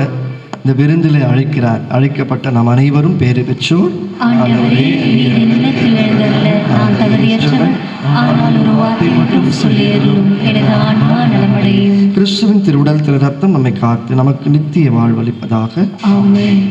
இந்த விருந்திலே அழைக்கிறார். அழைக்கப்பட்ட நாம் அனைவரும் பேறு பெற்றோர். ஆண்டவரே, நீர் என்னிடத்தில் எழுந்தருள நான் தகுதியற்றவன். ஆனால் ஒரு வார்த்தை மட்டும் சொல்லியருளும், எனது ஆன்மா நலமடையும். கிறிஸ்துவின் திருவுடல் திரு ரத்தம் நம்மை காத்து நமக்கு நித்திய வாழ்வளிப்பதாக. ஆமென்.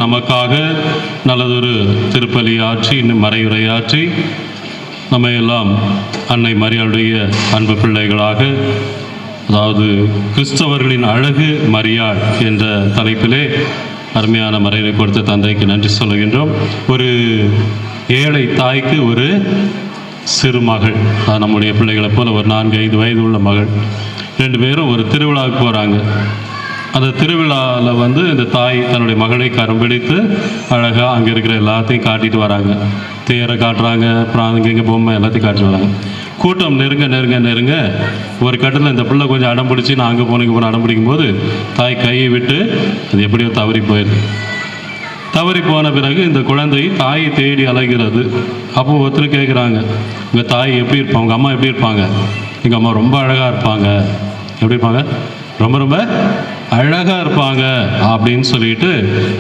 நமக்காக நல்லதொரு திருப்பலி ஆற்றி மறையுரையாற்றி நம்ம எல்லாம் அன்னை மரியாளுடைய அன்பு பிள்ளைகளாக, அதாவது கிறிஸ்தவர்களின் அழகு மரியாள் என்ற தலைப்பிலே அருமையான மறையை கொடுத்த தந்தைக்கு நன்றி சொல்லுகின்றோம். ஒரு ஏழை தாய்க்கு ஒரு சிறு மகள், நம்முடைய பிள்ளைகளை போல ஒரு 4-5 வயது உள்ள மகள், 2 பேரும் ஒரு திருவிழாவுக்கு போகிறாங்க. அந்த திருவிழாவில் இந்த தாய் தன்னுடைய மகளை கரம் பிடித்து அழகாக அங்கே இருக்கிற எல்லாத்தையும் காட்டிட்டு வராங்க. தேரை காட்டுறாங்க, அப்புறம் அங்கே பொம்மை எல்லாத்தையும் காட்டிட்டு வராங்க. கூட்டம் நெருங்க நெருங்க நெருங்க ஒரு கட்டத்தில் இந்த பிள்ளை கொஞ்சம் அடம் பிடிச்சி நான் அங்கே போன அடம் பிடிக்கும் போது தாய் கையை விட்டு அது எப்படியோ தவறி போயிடுது. தவறி போன பிறகு இந்த குழந்தை தாயை தேடி அலைகிறது. அப்போ ஒருத்தர் கேட்குறாங்க, உங்கள் தாய் எப்படி இருப்பாங்க, உங்கள் அம்மா எப்படி இருப்பாங்க? எங்கள் அம்மா ரொம்ப அழகாக இருப்பாங்க. எப்படி இருப்பாங்க? ரொம்ப ரொம்ப அழகாக இருப்பாங்க அப்படின்னு சொல்லிட்டு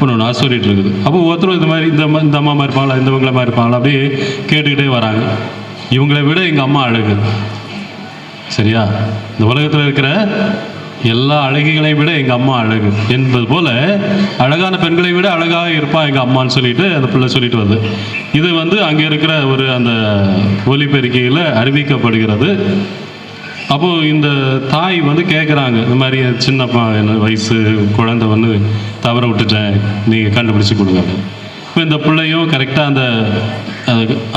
ஒன்று நான் சொல்லிட்டு இருக்குது. அப்போ ஒருத்தரும் இந்த மாதிரி இந்த அம்மா மாதிரி இருப்பாங்களா, இவங்கள மாதிரி இருப்பாங்களா அப்படியே கேட்டுக்கிட்டே வராங்க. இவங்களை விட எங்கள் அம்மா அழகு. சரியா? இந்த உலகத்தில் இருக்கிற எல்லா அழகிகளையும் விட எங்கள் அம்மா அழகு என்பது போல் அழகான பெண்களை விட அழகாக இருப்பான் எங்கள் அம்மான்னு சொல்லிட்டு அந்த பிள்ளை சொல்லிட்டு வருது. இது அங்கே இருக்கிற ஒரு அந்த ஒலிபெருக்கியில் அறிவிக்கப்படுகிறது. அப்போது இந்த தாய் கேட்குறாங்க, இந்த மாதிரி சின்னப்பா என்ன வயசு குழந்தை தவற விட்டுட்டேன், நீங்கள் கண்டுபிடிச்சி கொடுங்க. இப்போ இந்த பிள்ளையும் கரெக்டாக அந்த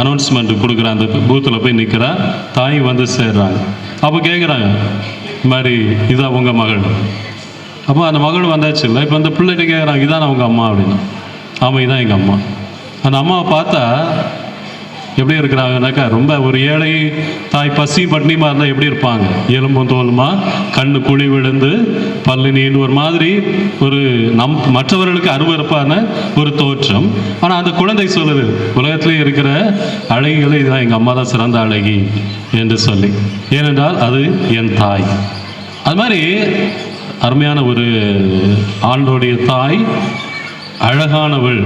அனௌன்ஸ்மெண்ட் கொடுக்குற அந்த பூத்தில் போய் நிற்கிறா. தாய் சேர்றாங்க. அப்போ கேட்குறாங்க, இந்த மாதிரி இதான் உங்கள் மகள். அப்போ அந்த மகள் வந்தாச்சு இல்லை. இப்போ அந்த பிள்ளைகிட்ட கேட்குறாங்க, இதான் அவங்க அம்மா அப்படின்னு. ஆமாம், இதான் எங்கள் அம்மா. அந்த அம்மாவை பார்த்தா எப்படி இருக்கிறாங்கனாக்கா, ரொம்ப ஒரு ஏழை தாய், பசி பட்னிமா இருந்தால் எப்படி இருப்பாங்க? எலும்பும் தோலுமா, கண்ணு குழி விழுந்து, பல்லு நீண்டு, ஒரு மாதிரி ஒரு மற்றவர்களுக்கு அருவருப்பான ஒரு தோற்றம். ஆனால் அந்த குழந்தை சொல்லுது, உலகத்திலே இருக்கிற அழகிகளை இதுதான் எங்கள் அம்மா தான் சிறந்த அழகி என்று சொல்லி. ஏனென்றால் அது என் தாய். அது மாதிரி அருமையான ஒரு ஆண்டோடைய தாய் அழகானவள்.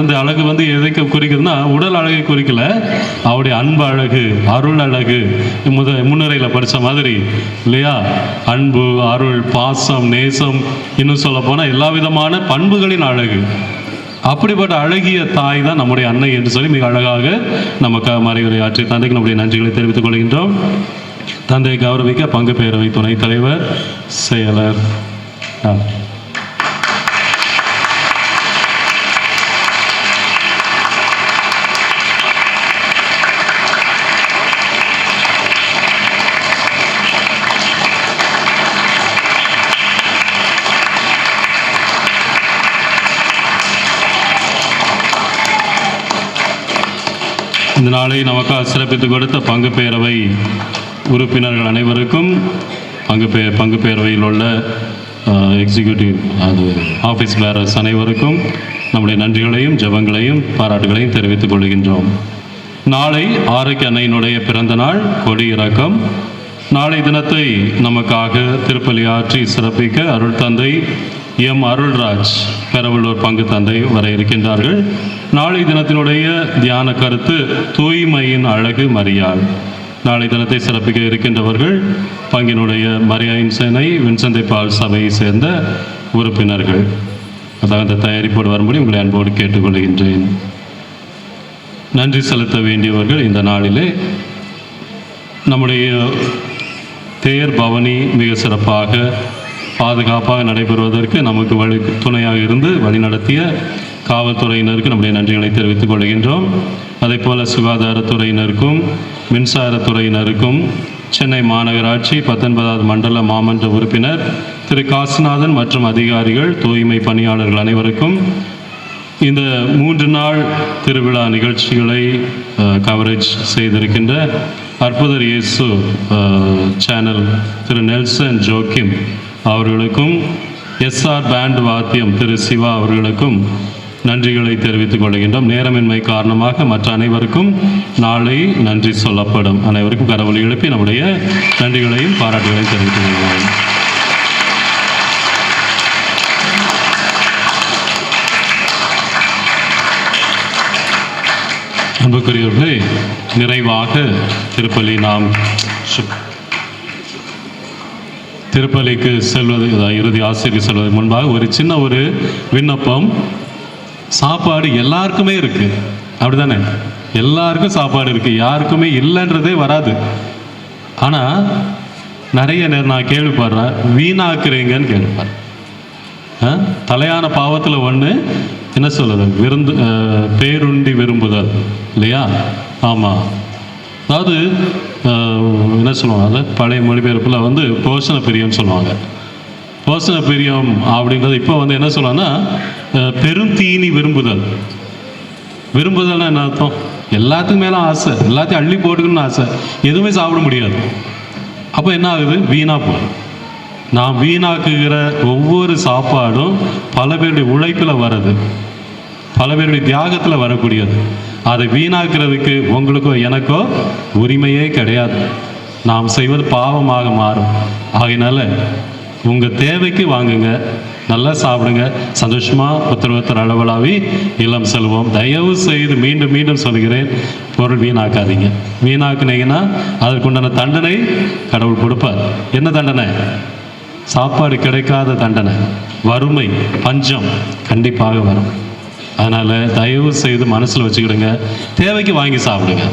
இந்த அழகு எதைக்கு குறிக்குதுன்னா, உடல் அழகை குறிக்கல, அவருடைய அன்பு அழகு, அருள் அழகு. முன்னுரையில் படித்த மாதிரி இல்லையா? அன்பு, அருள், பாசம், நேசம், இன்னும் சொல்ல போனால் எல்லா விதமான பண்புகளின் அழகு. அப்படிப்பட்ட அழகிய தாய் தான் நம்முடைய அன்னை என்று சொல்லி மிக அழகாக நமக்கு மறைவுரை ஆற்றிய தந்தைக்கு நம்முடைய நன்றிகளை தெரிவித்துக் கொள்கின்றோம். தந்தையை கௌரவிக்க பங்கு பேரவை துணைத் தலைவர், செயலர் இந்த நாளை நமக்காக சிறப்பித்துக் கொடுத்த பங்கு பேரவை உறுப்பினர்கள் அனைவருக்கும், பங்கு பேரவையில் உள்ள எக்ஸிக்யூட்டிவ் ஆஃபீஸ் பேரர்ஸ் அனைவருக்கும் நம்முடைய நன்றிகளையும் ஜெபங்களையும் பாராட்டுகளையும் தெரிவித்துக் கொள்கின்றோம். நாளை ஆரோக்கிய அன்னையினுடைய பிறந்த நாள், கொடி இறக்கம். நாளை தினத்தை நமக்காக திருப்பலி ஆற்றி சிறப்பிக்க அருள் தந்தை எம் அருள்ராஜ் பெரவலூர் பங்கு தந்தை வர இருக்கின்றார்கள். நாளை தினத்தினுடைய தியான கருத்து தூய்மையின் அழகு மரியாள். நாளை தினத்தை சிறப்பிக்க இருக்கின்றவர்கள் பங்கினுடைய மரியாயின் சேனை வின்சந்தை பால் சபையை சேர்ந்த உறுப்பினர்கள். அதாவது அந்த தயாரிப்போடு வரும்படி உங்களை அன்போடு கேட்டுக்கொள்கின்றேன். நன்றி செலுத்த வேண்டியவர்கள் இந்த நாளிலே நம்முடைய தேர் பவனி மிக சிறப்பாக பாதுகாப்பாக நடைபெறுவதற்கு நமக்கு துணையாக இருந்து வழிநடத்திய காவல்துறையினருக்கு நம்முடைய நன்றிகளை தெரிவித்துக் கொள்கின்றோம். அதே போல் சுகாதாரத்துறையினருக்கும் மின்சாரத்துறையினருக்கும் சென்னை மாநகராட்சி 19வது மண்டல மாமன்ற உறுப்பினர் திரு காசிநாதன் மற்றும் அதிகாரிகள், தூய்மை பணியாளர்கள் அனைவருக்கும் இந்த 3 நாள் திருவிழா நிகழ்ச்சிகளை கவரேஜ் செய்திருக்கின்ற அற்புதர் இயேசு சேனல் திரு நெல்சன் ஜோக்கிம் அவர்களுக்கும், எஸ்ஆர் பேண்ட் வாத்தியம் திரு சிவா அவர்களுக்கும் நன்றிகளை தெரிவித்துக் கொள்கின்றோம். நேரமின்மை காரணமாக மற்ற அனைவருக்கும் நாளை நன்றி சொல்லப்படும். அனைவருக்கும் கரவொலி எழுப்பி நம்முடைய நன்றிகளையும் பாராட்டுகளையும் தெரிவித்துக் கொள்கிறோம். அன்புக்குரியவர்களே, நிறைவாக திருப்பலிக்கு செல்வது, இறுதி ஆசிரியர் செல்வதற்கு முன்பாக ஒரு சின்ன விண்ணப்பம். சாப்பாடு எல்லாருக்குமே இருக்குது, அப்படி தானே? எல்லாருக்கும் சாப்பாடு இருக்குது, யாருக்குமே இல்லைன்றதே வராது. ஆனால் நிறைய நேரம் நான் கேள்விப்படுறேன், வீணாக்குறீங்கன்னு கேள்விப்படுறேன். தலையான பாவத்தில் ஒன்று என்ன சொல்லுது, பேருண்டி விரும்புதல் இல்லையா? ஆமாம். அதாவது என்ன சொல்லுவாங்க, அது பழைய மொழிபெயர்ப்பில் போஷண பிரியம்னு சொல்லுவாங்க. போஷண பிரியம் அப்படின்றது இப்போ என்ன சொல்லுவாங்கன்னா பெரும் தீனி விரும்புதல். விரும்புதல்னா என்ன அர்த்தம்? எல்லாத்துக்கும் மேலே ஆசை, எல்லாத்தையும் அள்ளி போட்டுக்கணும்னு ஆசை, எதுவுமே சாப்பிட முடியாது. அப்போ என்ன ஆகுது? வீணாக போகுது. நான் வீணாக்குகிற ஒவ்வொரு சாப்பாடும் பல பேருடைய உழைப்பில் வர்றது, பல பேருடைய தியாகத்தில் வரக்கூடியது. அதை வீணாக்குறதுக்கு உங்களுக்கோ எனக்கோ உரிமையே கிடையாது. நாம் செய்வது பாவமாக மாறும். ஆகையினால உங்கள் தேவைக்கு வாங்குங்க, நல்லா சாப்பிடுங்க, சந்தோஷமாக ஒருத்தர் அளவலாவி இல்லம் செல்வோம். தயவு செய்து மீண்டும் மீண்டும் சொல்கிறேன், பொருள் வீணாக்காதீங்க. வீணாக்குனீங்கன்னா அதற்குண்டான தண்டனை கடவுள் கொடுப்பார். என்ன தண்டனை? சாப்பாடு கிடைக்காத தண்டனை, வறுமை, பஞ்சம் கண்டிப்பாக வரும். அதனால் தயவு செய்து மனசில் வச்சுக்கிடுங்க, தேவைக்கு வாங்கி சாப்பிடுங்க.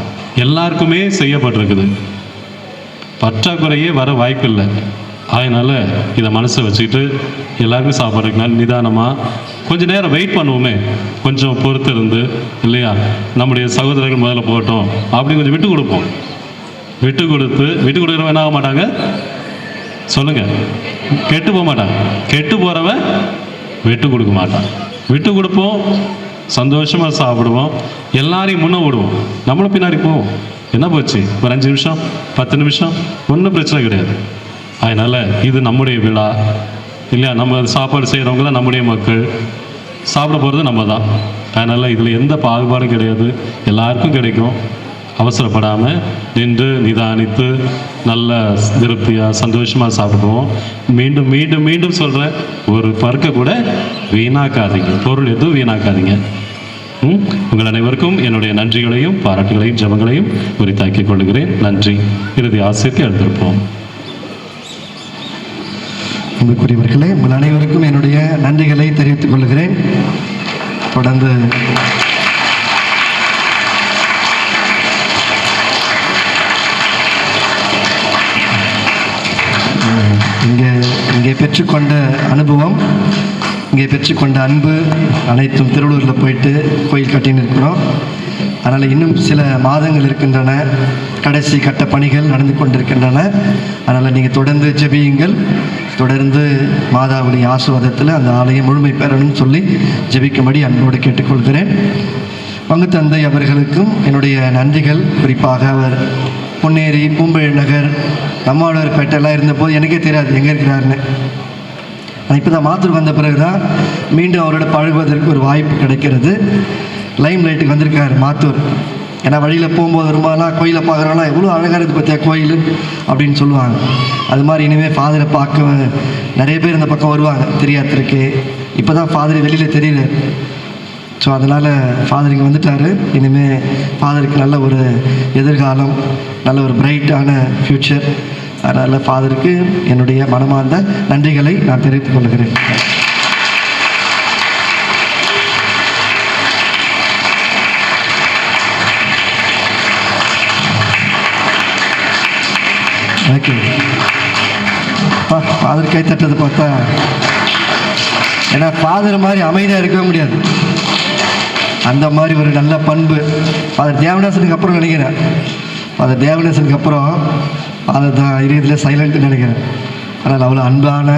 எல்லாருக்குமே செய்யப்பட்டிருக்குது, பற்றாக்குறையே வர வாய்ப்பில்லை. அதனால் இதை மனசை வச்சுக்கிட்டு எல்லாருக்கும் சாப்பிட்றதுக்குனால நிதானமாக கொஞ்சம் நேரம் வெயிட் பண்ணுவோமே, கொஞ்சம் பொறுத்து இருந்து இல்லையா, நம்முடைய சகோதரர்கள் முதல்ல போட்டோம் அப்படி கொஞ்சம் விட்டு கொடுப்போம். விட்டு கொடுக்குறவங்க என்ன ஆக மாட்டாங்க சொல்லுங்கள்? கெட்டு போக மாட்டாங்க. கெட்டு போகிறவன் விட்டு கொடுக்க மாட்டான். விட்டு கொடுப்போம், சந்தோஷமாக சாப்பிடுவோம், எல்லாரையும் முன்னே விடுவோம், நம்மளும் பின்னாடி போவோம். என்ன போச்சு, ஒரு 5 நிமிஷம் 10 நிமிஷம் ஒன்றும் பிரச்சனை கிடையாது. அதனால் இது நம்முடைய விழா இல்லையா, நம்ம சாப்பாடு செய்கிறவங்களாம் நம்முடைய மக்கள், சாப்பிட போகிறது நம்ம தான். அதனால் இதில் எந்த பாகுபாடும் கிடையாது, எல்லாருக்கும் கிடைக்கும். அவசரப்படாமல் நின்று நிதானித்து நல்ல திருப்தியாக சந்தோஷமாக சாப்பிடுவோம். மீண்டும் மீண்டும் மீண்டும் சொல்கிறேன், ஒரு பருக்க கூட வீணாக்காதீங்க, பொருள் எதுவும் வீணாக்காதீங்க. உங்கள் அனைவருக்கும் என்னுடைய நன்றிகளையும் பாராட்டுகளையும் ஜெபங்களையும் உரித்தாக்கிக் கொள்கிறேன். நன்றி. இறுதி ஆசிரியருக்கு எழுந்திருப்போம். அன்புக்குரியவர்களே, உங்கள் அனைவருக்கும் என்னுடைய நன்றிகளை தெரிவித்துக் கொள்கிறேன். தொடர்ந்து இங்கே பெற்றுக்கொண்ட அனுபவம், இங்கே பெற்றுக்கொண்ட அன்பு அனைத்தும் திருவள்ளூரில் போயிட்டு கோயில் கட்டின்னு இருக்கிறோம். அதனால் இன்னும் சில மாதங்கள் இருக்கின்றன, கடைசி கட்ட பணிகள் நடந்து கொண்டிருக்கின்றன. அதனால் நீங்கள் தொடர்ந்து ஜெபியுங்கள். தொடர்ந்து மாதாவுடைய ஆசீர்வாதத்தில் அந்த ஆலயம் முழுமை பெறணும்னு சொல்லி ஜெபிக்கும்படி அன்போடு கேட்டுக்கொள்கிறேன். பங்கு தந்தை அவர்களுக்கும் என்னுடைய நன்றிகள். குறிப்பாக அவர் பொன்னேரி, பூம்பழி நகர், நம்மாழ்வார் பேட்டெல்லாம் இருந்தபோது எனக்கே தெரியாது எங்கே இருக்கிறாருன்னு. இப்போ தான் மாத்தூர் வந்த பிறகு தான் மீண்டும் அவரோட பழகுவதற்கு ஒரு வாய்ப்பு கிடைக்கிறது. லைம் லைட்டுக்கு வந்திருக்கார் மாத்தூர். ஏன்னா வழியில் போகும்போது வரும்போதெல்லாம் கோயிலை பார்க்குறோம்லாம் எவ்வளோ அழகாக இருக்குது பார்த்தியா கோயில் அப்படின்னு சொல்லுவாங்க. அது மாதிரி இனிமேல் ஃபாதரை பார்க்க நிறைய பேர் இந்த பக்கம் வருவாங்க தெரியாதருக்கு. இப்போ தான் ஃபாதர் வெளியில் தெரியல. ஸோ அதனால் ஃபாதர் இங்கே வந்துட்டார். இனிமேல் ஃபாதருக்கு நல்ல ஒரு எதிர்காலம், நல்ல ஒரு பிரைட்டான ஃப்யூச்சர். அதனால் ஃபாதருக்கு என்னுடைய மனமார்ந்த நன்றிகளை நான் தெரிவித்துக் கொள்கிறேன். ஓகே, ஃபாதர் கை தட்டது பார்த்தா, ஏன்னா ஃபாதர் மாதிரி அமைதியாக இருக்கவே முடியாது. அந்த மாதிரி ஒரு நல்ல பண்பு ஃபாதர் தேவதாசனுக்கு அப்புறம் நினைக்கிறேன். ஃபாதர் தேவதாசனுக்கு அப்புறம் ஃபாதர் தான் இறுதியில் சைலண்ட்டு நினைக்கிறேன். ஆனால் அவ்வளோ அன்பான,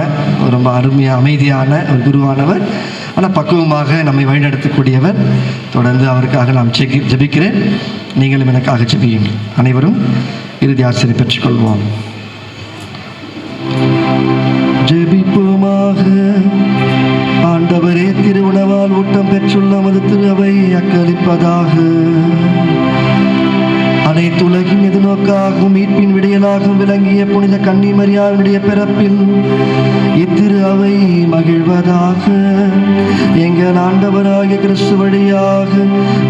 ரொம்ப அருமையாக அமைதியான ஒரு குருவானவர், ஆனால் பக்குவமாக நம்மை வழிநடத்தக்கூடியவர். தொடர்ந்து அவருக்காக நாம் ஜெபிக்கிறேன். நீங்களும் எனக்காக ஜெபியுங்கள். அனைவரும் இறுதி ஆசிரியை பெற்றுக்கொள்வோம். ஜெபிப்போமாக. ஆண்டவரே, திருவுணவால் ஊட்டம் பெற்றுள்ள மது திருவை அக்களிப்பதாக. அனைத்து உலகின் எதிர்நோக்காகவும் மீட்பின் விடியலாகவும் விளங்கிய புனித கன்னிமரியாளுடைய பிறப்பில் இத்திரு அவை மகிழ்வதாக. எங்கள் ஆண்டவராகிய கிறிஸ்து வழியாக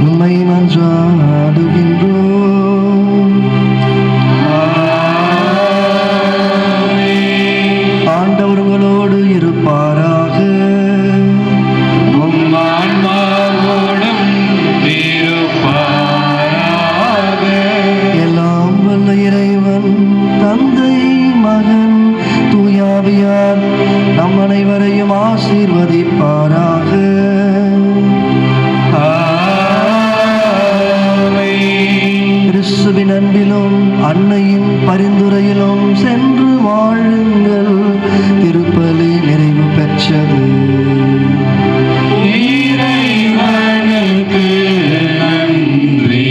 உம்மை மன்றாடுகின்றோம். ஆண்டவர் உங்களோடு இருப்பாராக. உம் ஆன்மாவோடும் ஆசீர்வதிப்பாராக. கிறிஸ்துவின் அன்பிலும் அன்னையின் பரிந்துரையிலும் சென்று வாழுங்கள். திருப்பலி நிறைவு பெற்றது. இறைவனுக்கு நன்றி.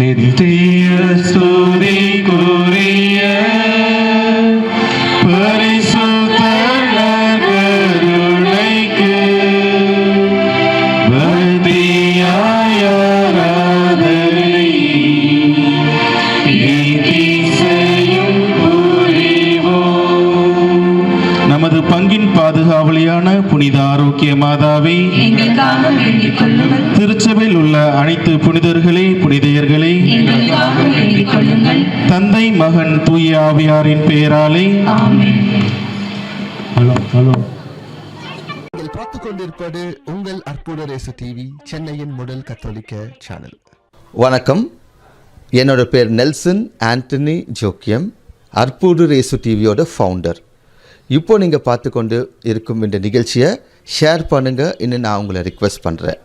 நித்திய ஸ்துதிக்குரிய பரிசுத்த கருணைக்கு பக்தியாய் ஆராதனை இசையும் புரிவோம். நமது பங்கின் பாதுகாவலியான புனித ஆரோக்கிய மாதாவே, திருச்சபையில் உள்ள அனைத்து புனிதர்களே, புனிதையர்களே, தந்தை மகன் தூய ஆவியாரின் பெயராலே நீங்கள் பார்த்துக் கொண்டிருப்பது உங்கள் அற்புத ரேசு டிவி, சென்னையின் முதல் கத்தோலிக்க சேனல். வணக்கம். என்னோட பேர் நெல்சன் ஆண்டனி ஜோக்கியம், அற்புத ரேசு டிவியோட ஃபவுண்டர். இப்போ நீங்கள் பார்த்து கொண்டு இருக்கும் இந்த நிகழ்ச்சியை ஷேர் பண்ணுங்கள் இன்னும் நான் உங்களை ரிக்வெஸ்ட் பண்ணுறேன்.